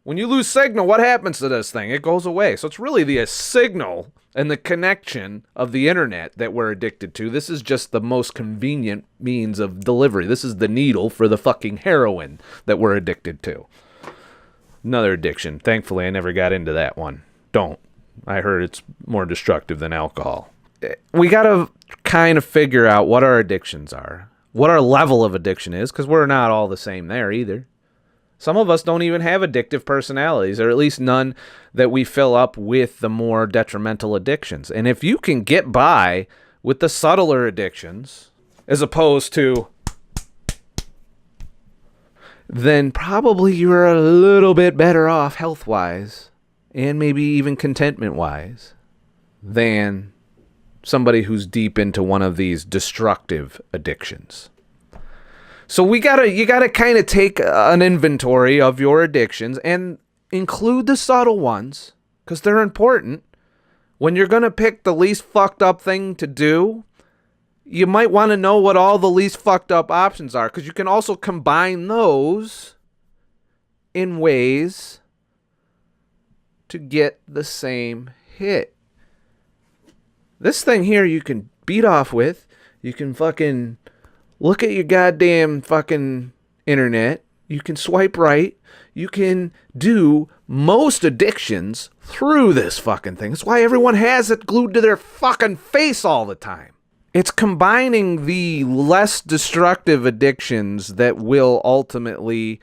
When you lose signal, what happens to this thing? It goes away. So it's really the signal and the connection of the internet that we're addicted to. This is just the most convenient means of delivery. This is the needle for the fucking heroin that we're addicted to. Another addiction. Thankfully, I never got into that one. Don't. I heard it's more destructive than alcohol. We got to kind of figure out what our addictions are, what our level of addiction is, because we're not all the same there either. Some of us don't even have addictive personalities, or at least none that we fill up with the more detrimental addictions. And if you can get by with the subtler addictions, as opposed to, then probably you're a little bit better off health-wise, and maybe even contentment-wise, than somebody who's deep into one of these destructive addictions. So you gotta kind of take an inventory of your addictions and include the subtle ones, because they're important. When you're gonna pick the least fucked up thing to do, you might want to know what all the least fucked up options are, because you can also combine those in ways to get the same hit. This thing here you can beat off with. You can fucking look at your goddamn fucking internet. You can swipe right. You can do most addictions through this fucking thing. That's why everyone has it glued to their fucking face all the time. It's combining the less destructive addictions that will ultimately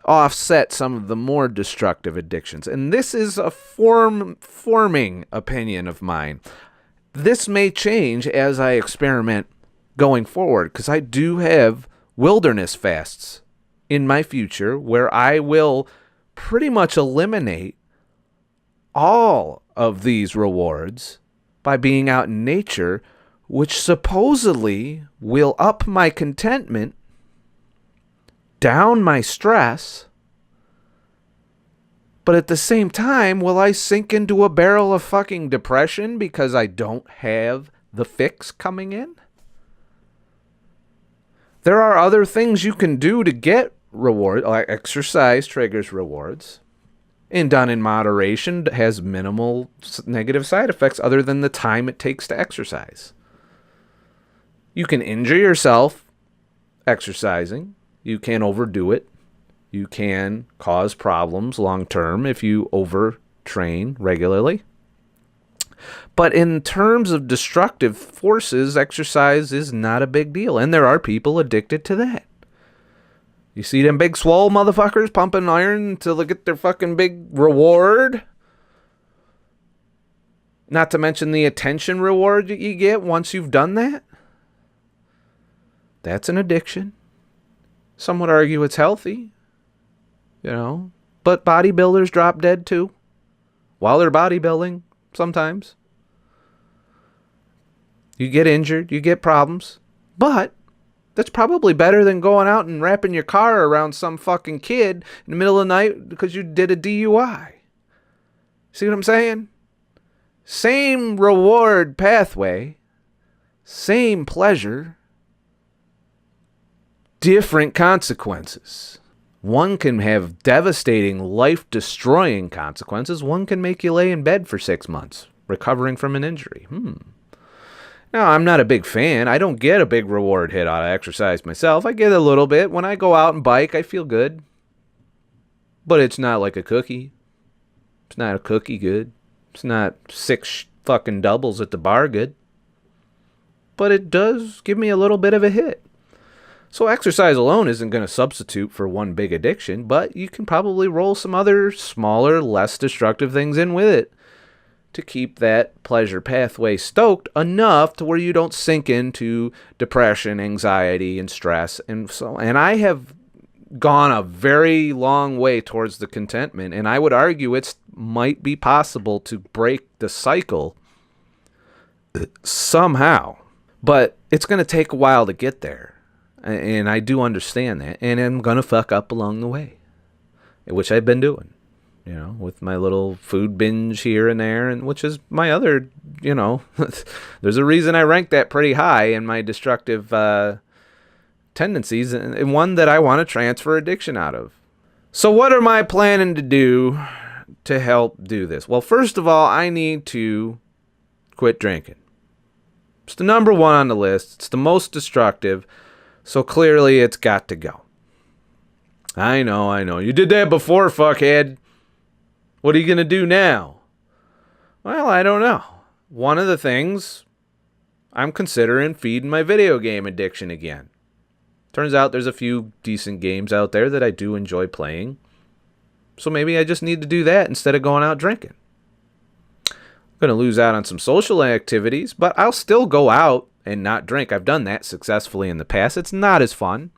offset some of the more destructive addictions. And this is a forming opinion of mine. This may change as I experiment going forward, because I do have wilderness fasts in my future where I will pretty much eliminate all of these rewards by being out in nature, which supposedly will up my contentment, down my stress, but at the same time, will I sink into a barrel of fucking depression because I don't have the fix coming in? There are other things you can do to get reward, like exercise triggers rewards, and done in moderation has minimal negative side effects other than the time it takes to exercise. You can injure yourself exercising. You can overdo it. You can cause problems long term if you overtrain regularly. But in terms of destructive forces, exercise is not a big deal. And there are people addicted to that. You see them big swole motherfuckers pumping iron until they get their fucking big reward? Not to mention the attention reward that you get once you've done that. That's an addiction. Some would argue it's healthy, but bodybuilders drop dead too while they're bodybuilding sometimes. You get injured, you get problems, but that's probably better than going out and wrapping your car around some fucking kid in the middle of the night because you did a DUI. See what I'm saying? Same reward pathway, same pleasure, different consequences. One can have devastating, life-destroying consequences. One can make you lay in bed for 6 months, recovering from an injury. Now, I'm not a big fan. I don't get a big reward hit out of exercise myself. I get a little bit. When I go out and bike, I feel good. But it's not like a cookie. It's not a cookie good. It's not 6 fucking doubles at the bar good. But it does give me a little bit of a hit. So exercise alone isn't going to substitute for one big addiction, but you can probably roll some other smaller, less destructive things in with it to keep that pleasure pathway stoked enough to where you don't sink into depression, anxiety, and stress. And I have gone a very long way towards the contentment, and I would argue it might be possible to break the cycle somehow. But it's going to take a while to get there. And I do understand that. And I'm going to fuck up along the way, which I've been doing, with my little food binge here and there, and which is my other, there's a reason I rank that pretty high in my destructive tendencies, and one that I want to transfer addiction out of. So what am I planning to do to help do this? Well, first of all, I need to quit drinking. It's the number one on the list. It's the most destructive. So clearly it's got to go. I know. You did that before, fuckhead. What are you going to do now? Well, I don't know. One of the things, I'm considering feeding my video game addiction again. Turns out there's a few decent games out there that I do enjoy playing. So maybe I just need to do that instead of going out drinking. I'm going to lose out on some social activities, but I'll still go out and not drink. I've done that successfully in the past. It's not as fun,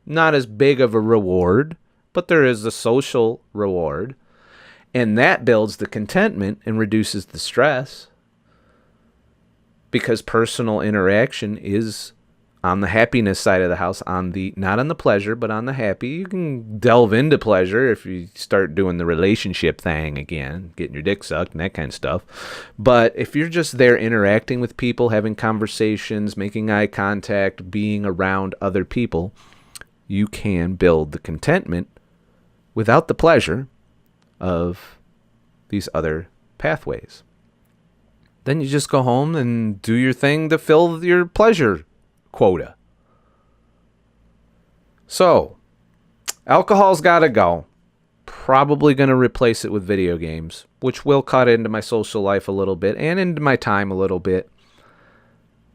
not as big of a reward, but there is a social reward. And that builds the contentment and reduces the stress because personal interaction is on the happiness side of the house, not on the pleasure, but on the happy. You can delve into pleasure if you start doing the relationship thing again, getting your dick sucked and that kind of stuff. But if you're just there interacting with people, having conversations, making eye contact, being around other people, you can build the contentment without the pleasure of these other pathways. Then you just go home and do your thing to fill your pleasure quota. So, alcohol's got to go. Probably going to replace it with video games, which will cut into my social life a little bit and into my time a little bit.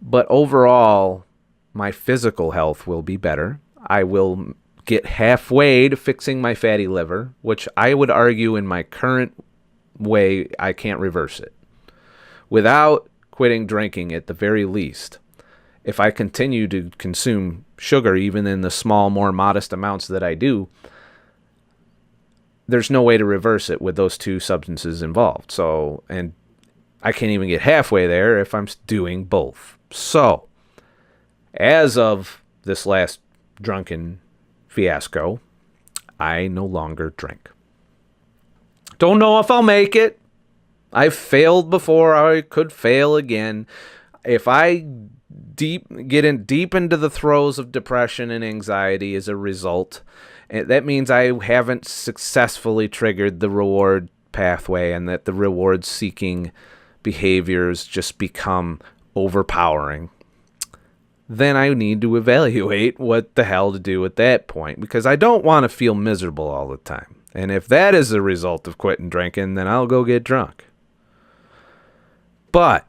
But overall, my physical health will be better. I will get halfway to fixing my fatty liver, which I would argue in my current way, I can't reverse it. Without quitting drinking at the very least, if I continue to consume sugar, even in the small, more modest amounts that I do, there's no way to reverse it with those two substances involved. So, and I can't even get halfway there if I'm doing both. So, as of this last drunken fiasco, I no longer drink. Don't know if I'll make it. I've failed before. I could fail again. If I get in deep into the throes of depression and anxiety as a result, that means I haven't successfully triggered the reward pathway, and that the reward seeking behaviors just become overpowering. Then I need to evaluate what the hell to do at that point, because I don't want to feel miserable all the time. And if that is the result of quitting drinking, then I'll go get drunk. But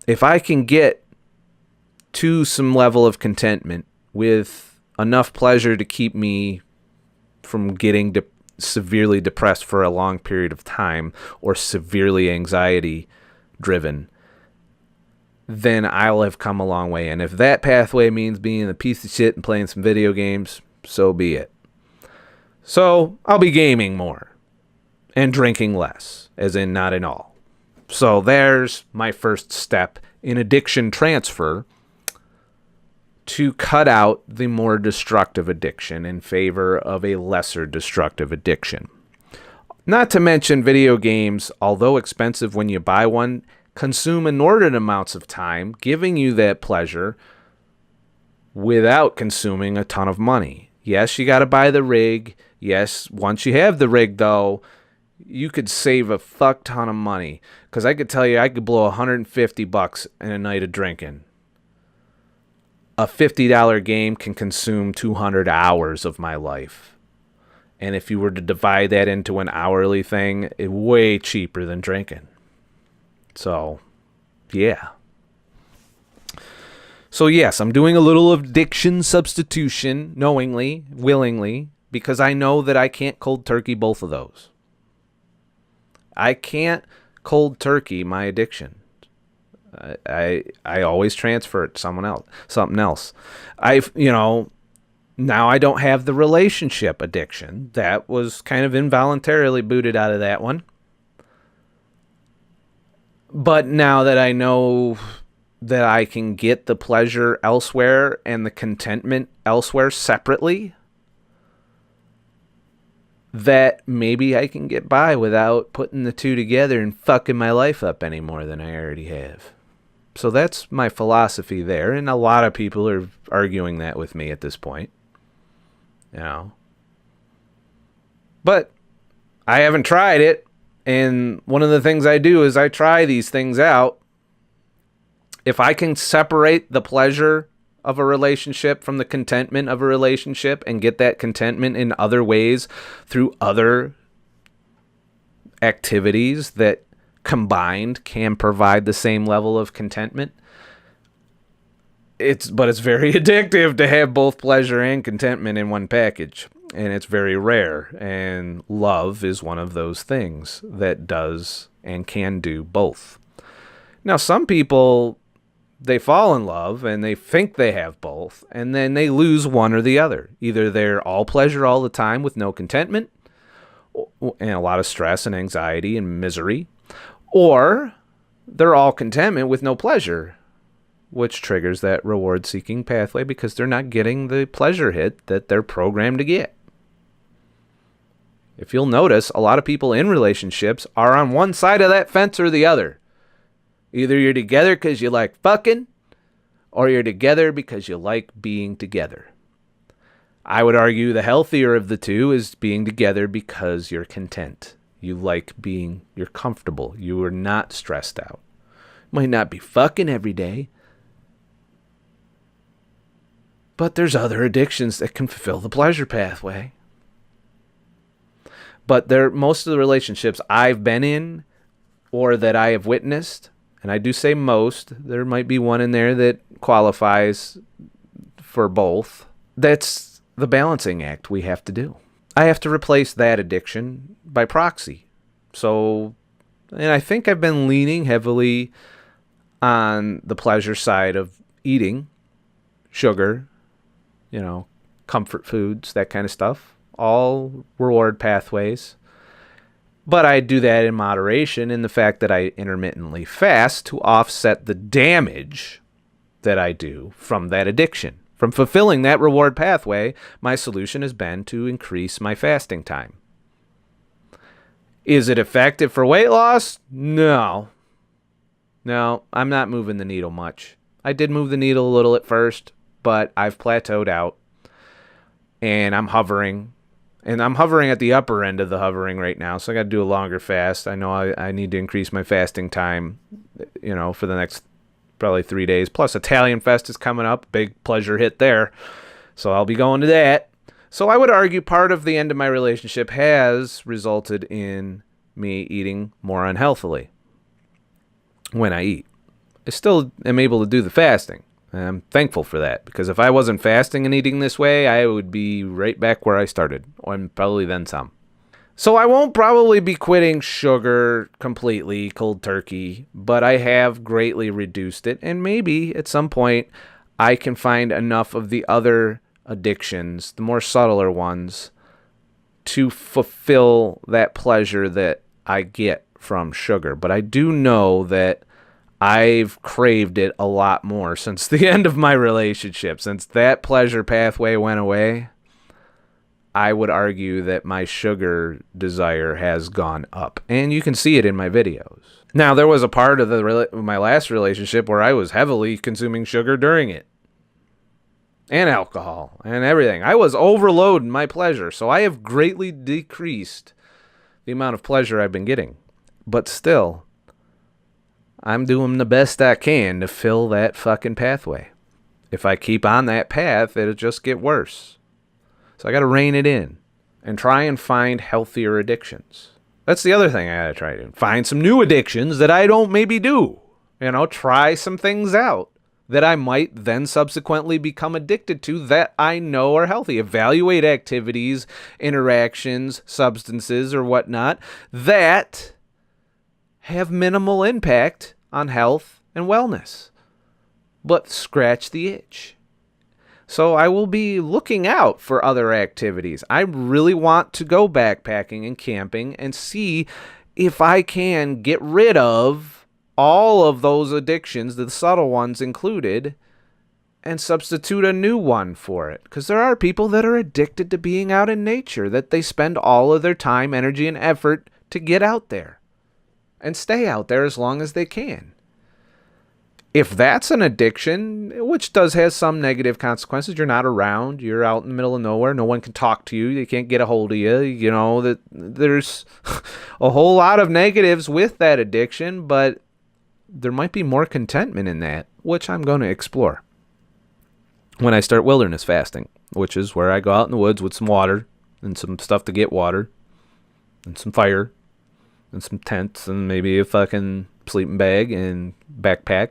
if I can get to some level of contentment with enough pleasure to keep me from getting severely depressed for a long period of time, or severely anxiety driven, then I'll have come a long way. And if that pathway means being a piece of shit and playing some video games, so be it. So I'll be gaming more and drinking less, as in not at all. So there's my first step in addiction transfer to cut out the more destructive addiction in favor of a lesser destructive addiction. Not to mention video games, although expensive when you buy one, consume inordinate amounts of time, giving you that pleasure without consuming a ton of money. Yes, you got to buy the rig. Yes, once you have the rig, though, you could save a fuck ton of money. Because I could tell you, I could blow $150 in a night of drinking. A $50 game can consume 200 hours of my life. And if you were to divide that into an hourly thing, it's way cheaper than drinking. So, yeah. So, yes, I'm doing a little addiction substitution, knowingly, willingly, because I know that I can't cold turkey both of those. I can't cold turkey my addiction. I always transfer it to something else. Now I don't have the relationship addiction. That was kind of involuntarily booted out of that one. But now that I know that I can get the pleasure elsewhere and the contentment elsewhere separately, that maybe I can get by without putting the two together and fucking my life up any more than I already have. So that's my philosophy there, and a lot of people are arguing that with me at this point. But I haven't tried it, and one of the things I do is I try these things out. If I can separate the pleasure of a relationship from the contentment of a relationship and get that contentment in other ways through other activities that combined can provide the same level of contentment, it's very addictive to have both pleasure and contentment in one package, and it's very rare, and love is one of those things that does and can do both. Now, some people, they fall in love and they think they have both, and then they lose one or the other. Either they're all pleasure all the time with no contentment and a lot of stress and anxiety and misery, or they're all contentment with no pleasure, which triggers that reward-seeking pathway because they're not getting the pleasure hit that they're programmed to get. If you'll notice, a lot of people in relationships are on one side of that fence or the other. Either you're together because you like fucking, or you're together because you like being together. I would argue the healthier of the two is being together because you're content. You're comfortable. You are not stressed out. Might not be fucking every day, but there's other addictions that can fulfill the pleasure pathway. But most of the relationships I've been in or that I have witnessed, and I do say most, there might be one in there that qualifies for both. That's the balancing act we have to do. I have to replace that addiction by proxy. And I think I've been leaning heavily on the pleasure side of eating, sugar, comfort foods, that kind of stuff. All reward pathways. But I do that in moderation in the fact that I intermittently fast to offset the damage that I do from that addiction. From fulfilling that reward pathway, my solution has been to increase my fasting time. Is it effective for weight loss? No. No, I'm not moving the needle much. I did move the needle a little at first, but I've plateaued out. And I'm hovering. And I'm hovering at the upper end of the hovering right now, so I got to do a longer fast. I know I need to increase my fasting time, for the next probably 3 days. Plus, Italian Fest is coming up, big pleasure hit there. So I'll be going to that. So I would argue part of the end of my relationship has resulted in me eating more unhealthily when I eat. I still am able to do the fasting. I'm thankful for that, because if I wasn't fasting and eating this way, I would be right back where I started, and probably then some. So I won't probably be quitting sugar completely, cold turkey, but I have greatly reduced it. And maybe at some point I can find enough of the other addictions, the more subtler ones, to fulfill that pleasure that I get from sugar. But I do know that I've craved it a lot more since the end of my relationship. Since that pleasure pathway went away, I would argue that my sugar desire has gone up. And you can see it in my videos. Now, there was a part of my last relationship where I was heavily consuming sugar during it. And alcohol and everything. I was overloading my pleasure. So I have greatly decreased the amount of pleasure I've been getting. But still, I'm doing the best I can to fill that fucking pathway. If I keep on that path, it'll just get worse. So I got to rein it in and try and find healthier addictions. That's the other thing I got to try to do. Find some new addictions that I don't maybe do. Try some things out that I might then subsequently become addicted to that I know are healthy. Evaluate activities, interactions, substances, or whatnot that have minimal impact on health and wellness, but scratch the itch. So I will be looking out for other activities. I really want to go backpacking and camping and see if I can get rid of all of those addictions, the subtle ones included, and substitute a new one for it. Because there are people that are addicted to being out in nature, that they spend all of their time, energy, and effort to get out there and stay out there as long as they can. If that's an addiction, which has some negative consequences, you're not around, you're out in the middle of nowhere, no one can talk to you, they can't get a hold of you, that there's a whole lot of negatives with that addiction, but there might be more contentment in that, which I'm going to explore when I start wilderness fasting, which is where I go out in the woods with some water and some stuff to get water and some fire and some tents and maybe a fucking sleeping bag and backpack,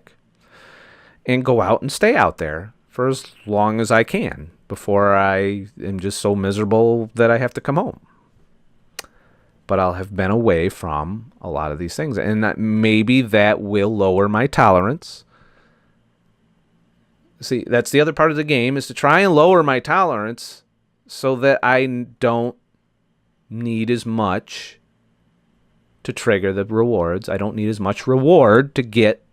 and go out and stay out there for as long as I can before I am just so miserable that I have to come home. But I'll have been away from a lot of these things, and maybe that will lower my tolerance. See, that's the other part of the game, is to try and lower my tolerance so that I don't need as much to trigger the rewards. I don't need as much reward to get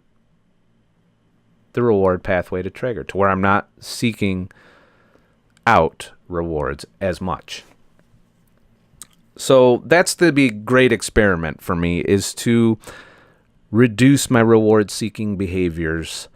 the reward pathway to trigger, to where I'm not seeking out rewards as much. So that's the big great experiment for me, is to reduce my reward-seeking behaviors,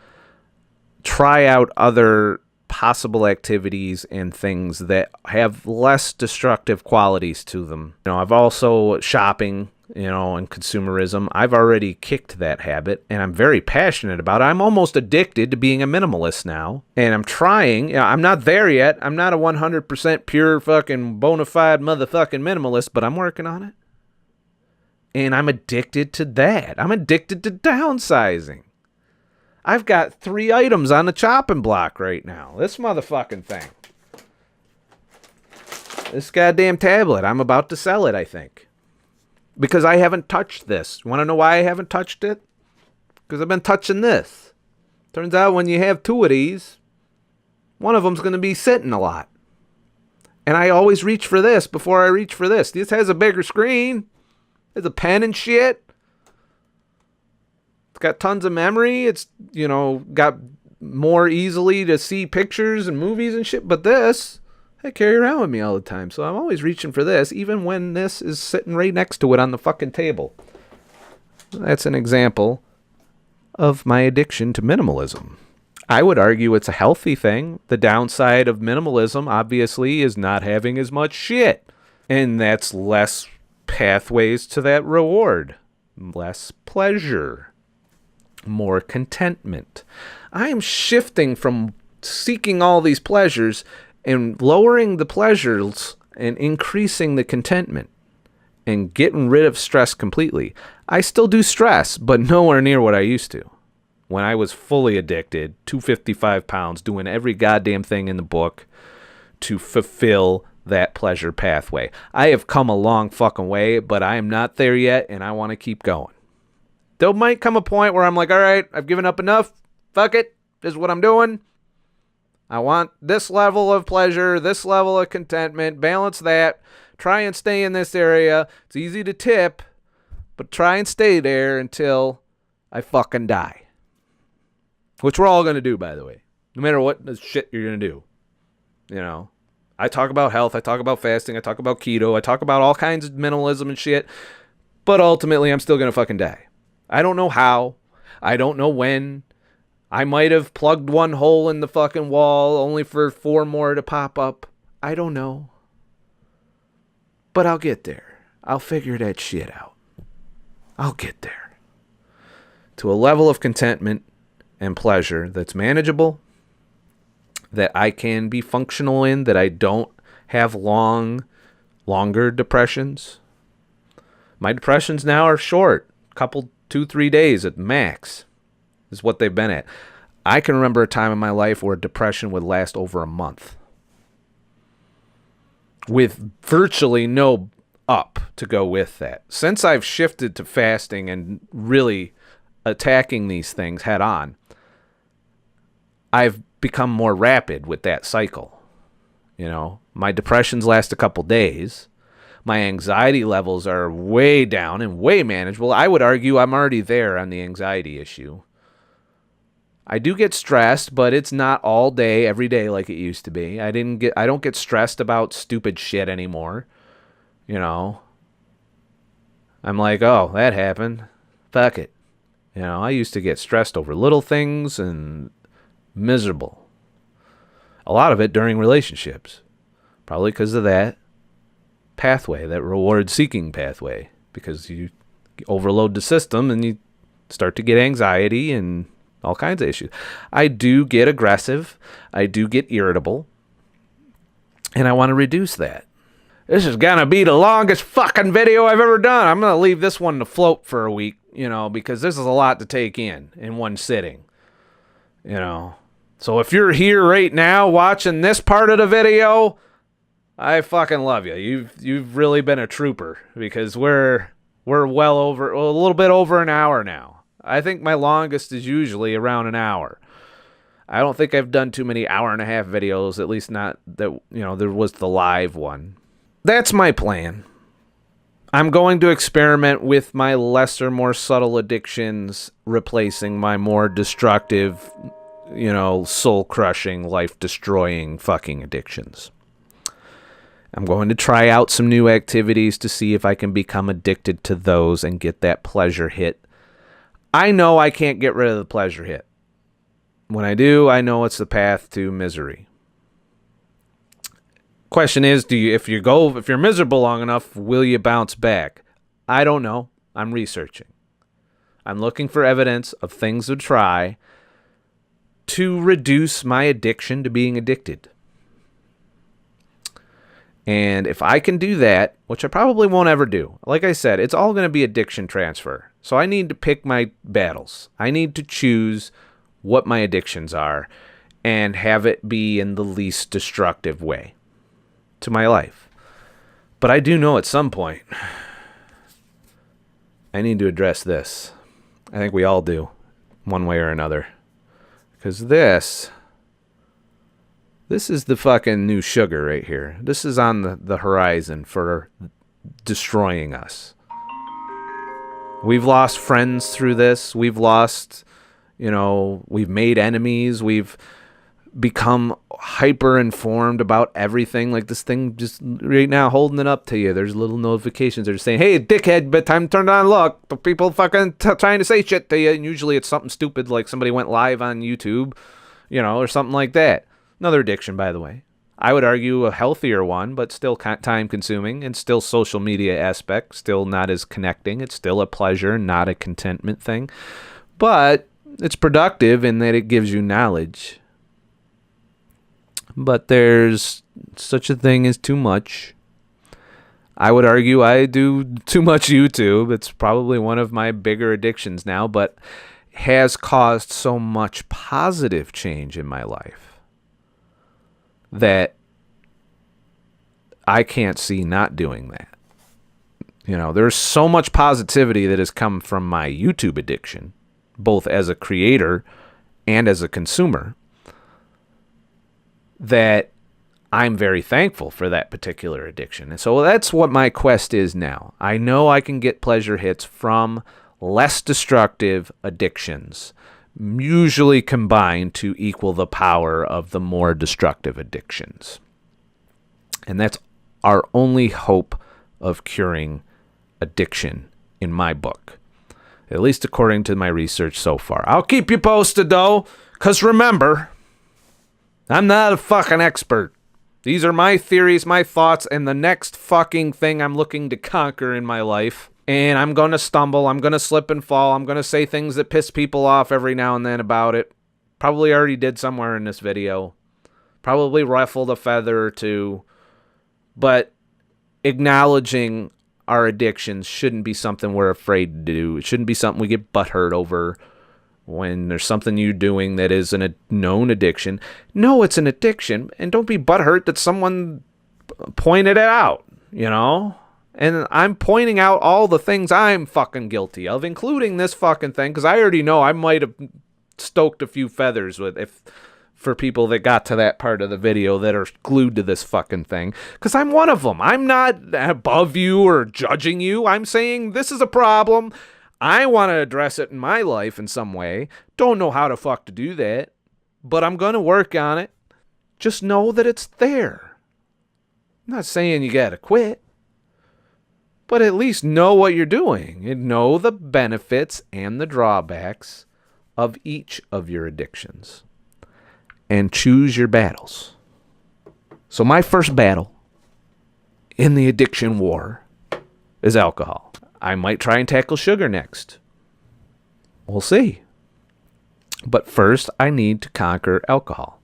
try out other possible activities and things that have less destructive qualities to them. I've also shopping, and consumerism. I've already kicked that habit, and I'm very passionate about it. I'm almost addicted to being a minimalist now, and I'm trying. I'm not there yet. I'm not a 100% pure fucking bona fide motherfucking minimalist, but I'm working on it. And I'm addicted to that. I'm addicted to downsizing. I've got 3 items on the chopping block right now. This motherfucking thing. This goddamn tablet. I'm about to sell it, I think. Because I haven't touched this. Want to know why I haven't touched it? Because I've been touching this. Turns out when you have 2 of these, one of them's going to be sitting a lot. And I always reach for this before I reach for this. This has a bigger screen. There's a pen and shit. It's got tons of memory. It's, got more easily to see pictures and movies and shit. But this, I carry around with me all the time. So I'm always reaching for this, even when this is sitting right next to it on the fucking table. That's an example of my addiction to minimalism. I would argue it's a healthy thing. The downside of minimalism, obviously, is not having as much shit. And that's less pathways to that reward. Less pleasure. More contentment. I am shifting from seeking all these pleasures and lowering the pleasures and increasing the contentment and getting rid of stress completely. I still do stress, but nowhere near what I used to. When I was fully addicted, 255 pounds, doing every goddamn thing in the book to fulfill that pleasure pathway. I have come a long fucking way, but I am not there yet, and I want to keep going. There might come a point where I'm like, all right, I've given up enough. Fuck it. This is what I'm doing. I want this level of pleasure, this level of contentment, balance that. Try and stay in this area. It's easy to tip, but try and stay there until I fucking die. Which we're all going to do, by the way. No matter what the shit you're going to do. You know, I talk about health. I talk about fasting. I talk about keto. I talk about all kinds of minimalism and shit. But ultimately, I'm still going to fucking die. I don't know how. I don't know when. I might have plugged one hole in the fucking wall only for 4 more to pop up. I don't know. But I'll get there. I'll figure that shit out. I'll get there. To a level of contentment and pleasure that's manageable, that I can be functional in, that I don't have longer depressions. My depressions now are short. Couple, 2-3 days at max is what they've been at. I can remember a time in my life where depression would last over a month, with virtually no up to go with that. Since I've shifted to fasting and really attacking these things head on, I've become more rapid with that cycle. You know, my depressions last a couple days. My anxiety levels are way down and way manageable. I would argue I'm already there on the anxiety issue. I do get stressed, but it's not all day, every day like it used to be. I don't get stressed about stupid shit anymore. You know, I'm like, oh, that happened. Fuck it. You know, I used to get stressed over little things and miserable. A lot of it during relationships. Probably because of that pathway, that reward-seeking pathway. Because you overload the system and you start to get anxiety and all kinds of issues. I do get aggressive. I do get irritable. And I want to reduce that. This is going to be the longest fucking video I've ever done. I'm going to leave this one to float for a week, you know, because this is a lot to take in one sitting. You know. So if you're here right now watching this part of the video, I fucking love you. You've really been a trooper, because we're well over, a little bit over an hour now. I think my longest is usually around an hour. I don't think I've done too many hour-and-a-half videos, at least not that, you know, there was the live one. That's my plan. I'm going to experiment with my lesser, more subtle addictions, replacing my more destructive, you know, soul-crushing, life-destroying fucking addictions. I'm going to try out some new activities to see if I can become addicted to those and get that pleasure hit. I know I can't get rid of the pleasure hit. When I do, I know it's the path to misery. Question is, if you're miserable long enough, will you bounce back? I don't know. I'm researching. I'm looking for evidence of things to try to reduce my addiction to being addicted. And if I can do that, which I probably won't ever do, like I said, it's all going to be addiction transfer. So I need to pick my battles. I need to choose what my addictions are and have it be in the least destructive way to my life. But I do know at some point I need to address this. I think we all do, one way or another. Because this is the fucking new sugar right here. This is on the horizon for destroying us. We've lost friends through this. We've lost, you know, we've made enemies. We've become hyper informed about everything. Like this thing just right now holding it up to you. There's little notifications that are saying, hey, dickhead, bedtime turned on. Look, the people fucking trying to say shit to you. And usually it's something stupid like somebody went live on YouTube, you know, or something like that. Another addiction, by the way. I would argue a healthier one, but still time consuming and still social media aspect, still not as connecting. It's still a pleasure, not a contentment thing. But it's productive in that it gives you knowledge. But there's such a thing as too much. I would argue I do too much YouTube. It's probably one of my bigger addictions now, but has caused so much positive change in my life that I can't see not doing that. You know, there's so much positivity that has come from my YouTube addiction, both as a creator and as a consumer, that I'm very thankful for that particular addiction. And so that's what my quest is now. I know I can get pleasure hits from less destructive addictions, usually combined to equal the power of the more destructive addictions. And that's our only hope of curing addiction in my book, at least according to my research so far. I'll keep you posted, though, because remember, I'm not a fucking expert. These are my theories, my thoughts, and the next fucking thing I'm looking to conquer in my life. And I'm going to stumble, I'm going to slip and fall, I'm going to say things that piss people off every now and then about it. Probably already did somewhere in this video. Probably ruffled a feather or two. But acknowledging our addictions shouldn't be something we're afraid to do. It shouldn't be something we get butthurt over when there's something you're doing that is a known addiction. No, it's an addiction, and don't be butthurt that someone pointed it out, you know? And I'm pointing out all the things I'm fucking guilty of, including this fucking thing, because I already know I might have stoked a few feathers for people that got to that part of the video that are glued to this fucking thing, because I'm one of them. I'm not above you or judging you. I'm saying this is a problem. I want to address it in my life in some way. Don't know how the fuck to do that, but I'm going to work on it. Just know that it's there. I'm not saying you got to quit, but at least know what you're doing and know the benefits and the drawbacks of each of your addictions. And choose your battles. So my first battle in the addiction war is alcohol. I might try and tackle sugar next. We'll see. But first, I need to conquer alcohol.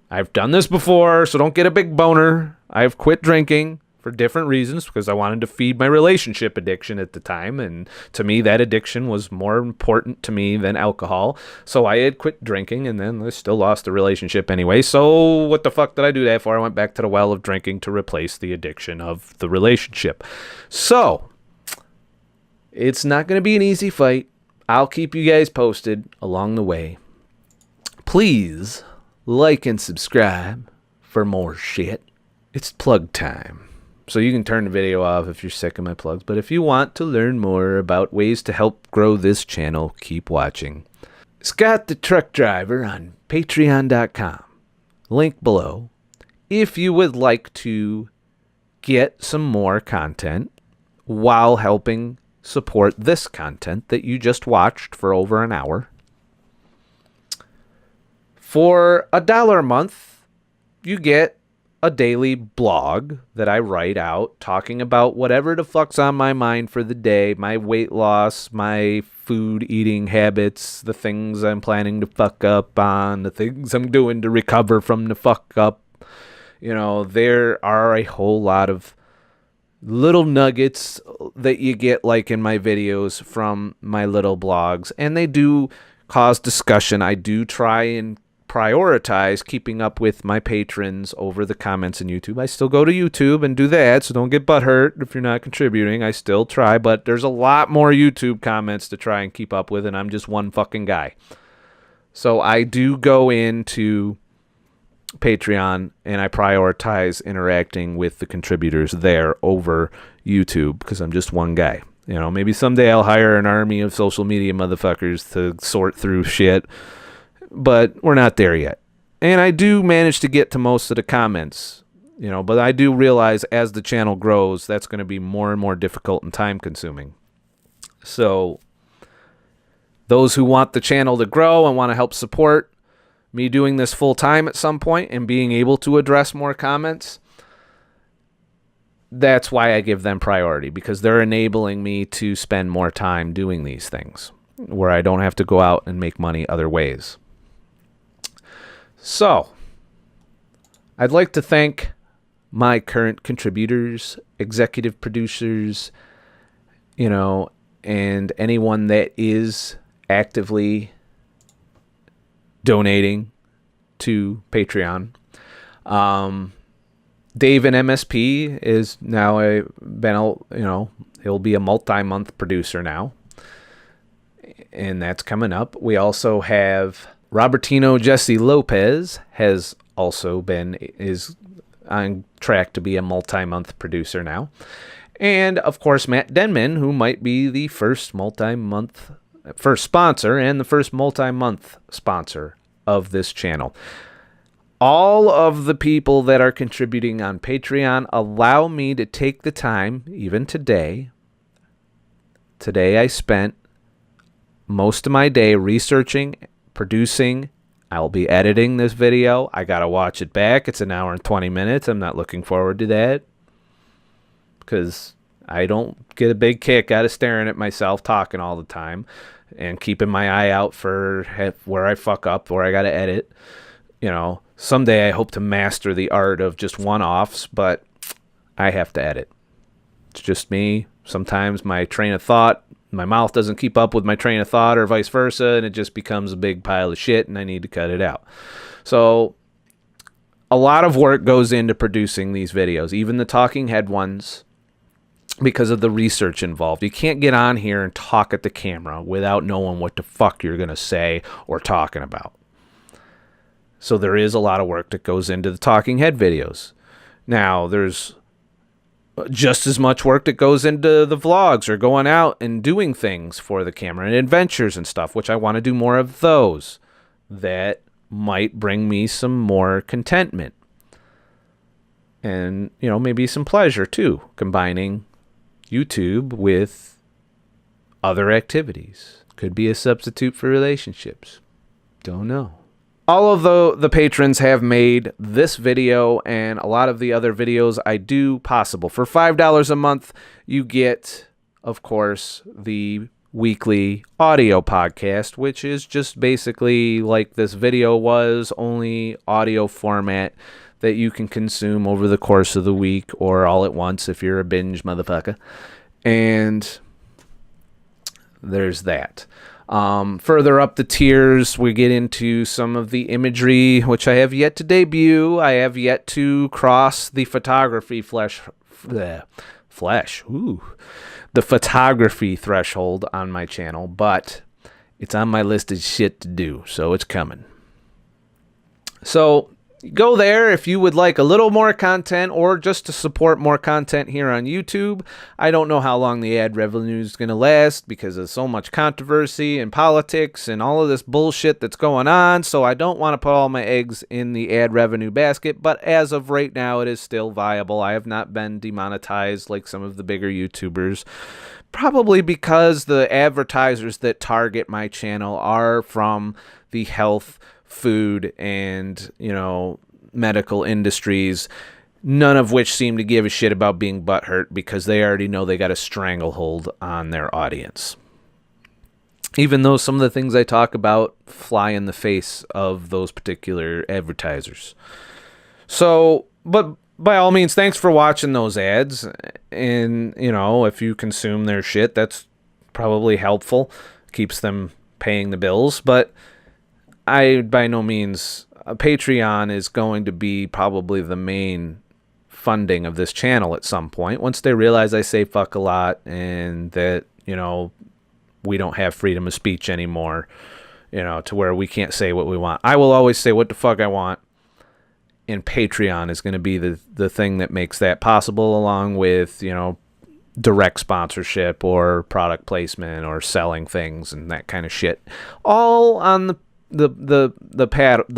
I've done this before, so don't get a big boner. I've quit drinking for different reasons, because I wanted to feed my relationship addiction at the time, and to me that addiction was more important to me than alcohol. So I had quit drinking, and then I still lost the relationship anyway. So what the fuck did I do that for? I went back to the well of drinking to replace the addiction of the relationship. So it's not going to be an easy fight. I'll keep you guys posted along the way. Please like and subscribe for more shit. It's plug time. So you can turn the video off if you're sick of my plugs. But if you want to learn more about ways to help grow this channel, keep watching. ScottTheTruckDriver on Patreon.com. Link below. If you would like to get some more content while helping support this content that you just watched for over an hour. For $1 a month, you get a daily blog that I write out talking about whatever the fuck's on my mind for the day, my weight loss, my food eating habits, the things I'm planning to fuck up on, the things I'm doing to recover from the fuck up. You know, there are a whole lot of little nuggets that you get, like in my videos, from my little blogs, and they do cause discussion. I do try and prioritize keeping up with my patrons over the comments in YouTube. I still go to YouTube and do that, so don't get butthurt if you're not contributing. I still try, but there's a lot more YouTube comments to try and keep up with, and I'm just one fucking guy. So I do go into Patreon and I prioritize interacting with the contributors there over YouTube because I'm just one guy. You know, maybe someday I'll hire an army of social media motherfuckers to sort through shit, but we're not there yet. And I do manage to get to most of the comments, you know, but I do realize as the channel grows, that's going to be more and more difficult and time consuming. So those who want the channel to grow and want to help support me doing this full time at some point and being able to address more comments, that's why I give them priority, because they're enabling me to spend more time doing these things where I don't have to go out and make money other ways. So, I'd like to thank my current contributors, executive producers, you know, and anyone that is actively donating to Patreon. Dave in MSP is now he'll be a multi-month producer now, and that's coming up. We also have Robertino Jesse Lopez is on track to be a multi-month producer now. And of course, Matt Denman, who might be the first sponsor and the first multi-month sponsor of this channel. All of the people that are contributing on Patreon allow me to take the time, even today. Today I spent most of my day researching, producing. I'll be editing this video. I got to watch it back. It's an hour and 20 minutes. I'm not looking forward to that because I don't get a big kick out of staring at myself talking all the time and keeping my eye out for where I fuck up, where I got to edit. Someday I hope to master the art of just one-offs, but I have to edit. It's just me. Sometimes my mouth doesn't keep up with my train of thought or vice versa, and it just becomes a big pile of shit, and I need to cut it out. So a lot of work goes into producing these videos, even the talking head ones, because of the research involved. You can't get on here and talk at the camera without knowing what the fuck you're going to say or talking about. So there is a lot of work that goes into the talking head videos. Now, there's just as much work that goes into the vlogs or going out and doing things for the camera and adventures and stuff, which I want to do more of those. That might bring me some more contentment. And, maybe some pleasure too, combining YouTube with other activities. Could be a substitute for relationships. Don't know. All of the patrons have made this video and a lot of the other videos I do possible. For $5 a month, you get, of course, the weekly audio podcast, which is just basically like this video was, only audio format that you can consume over the course of the week or all at once if you're a binge motherfucker. And there's that. Further up the tiers, we get into some of the imagery, which I have yet to debut. I have yet to cross the photography the photography threshold on my channel, but it's on my list of shit to do, so it's coming. So go there if you would like a little more content or just to support more content here on YouTube. I don't know how long the ad revenue is going to last because of so much controversy and politics and all of this bullshit that's going on. So I don't want to put all my eggs in the ad revenue basket. But as of right now, it is still viable. I have not been demonetized like some of the bigger YouTubers. Probably because the advertisers that target my channel are from the health, food, and medical industries, none of which seem to give a shit about being butthurt because they already know they got a stranglehold on their audience, even though some of the things I talk about fly in the face of those particular advertisers. So, but by all means, thanks for watching those ads, and if you consume their shit, that's probably helpful, keeps them paying the bills. But by no means, Patreon is going to be probably the main funding of this channel at some point. Once they realize I say fuck a lot and that, we don't have freedom of speech anymore, to where we can't say what we want. I will always say what the fuck I want. And Patreon is going to be the thing that makes that possible, along with, direct sponsorship or product placement or selling things and that kind of shit. All on the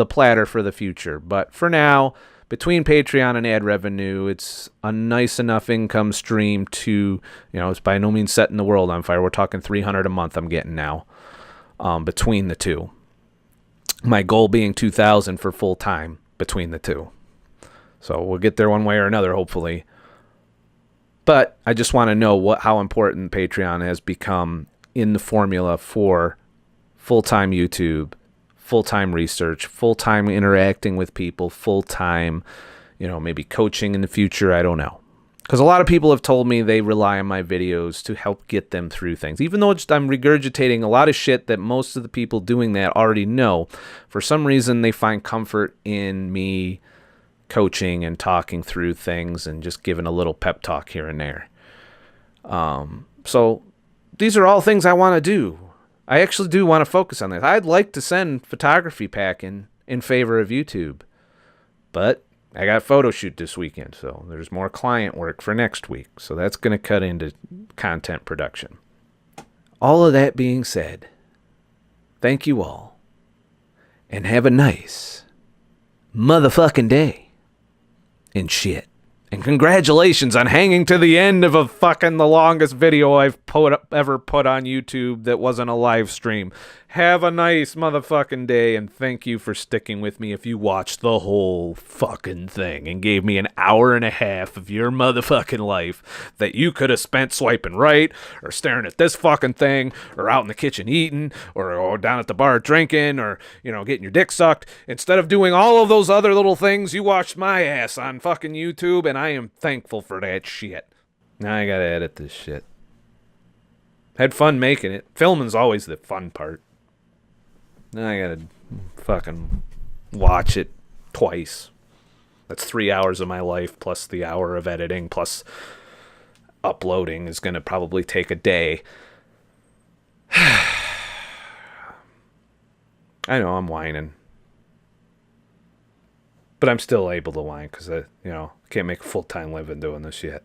platter for the future. But for now, between Patreon and ad revenue, it's a nice enough income stream to, it's by no means setting the world on fire. We're talking $300 a month I'm getting now, between the two. My goal being $2,000 for full time between the two. So we'll get there one way or another, hopefully. But I just want to know how important Patreon has become in the formula for full-time YouTube, full-time research, full-time interacting with people, full-time, maybe coaching in the future. I don't know. Because a lot of people have told me they rely on my videos to help get them through things. Even though I'm regurgitating a lot of shit that most of the people doing that already know, for some reason they find comfort in me coaching and talking through things and just giving a little pep talk here and there. So these are all things I want to do. I actually do want to focus on this. I'd like to send photography packing in favor of YouTube, but I got a photo shoot this weekend, so there's more client work for next week. So that's going to cut into content production. All of that being said, thank you all, and have a nice motherfucking day and shit. And congratulations on hanging to the end of the longest video I've ever put on YouTube that wasn't a live stream. Have a nice motherfucking day, and thank you for sticking with me if you watched the whole fucking thing and gave me an hour and a half of your motherfucking life that you could have spent swiping right, or staring at this fucking thing, or out in the kitchen eating, or down at the bar drinking, or, getting your dick sucked. Instead of doing all of those other little things, you watched my ass on fucking YouTube, and I am thankful for that shit. Now I gotta edit this shit. Had fun making it. Filming's always the fun part. Now I gotta fucking watch it twice. That's 3 hours of my life, plus the hour of editing, plus uploading is gonna probably take a day. I know I'm whining. But I'm still able to whine because I can't make a full-time living doing this yet.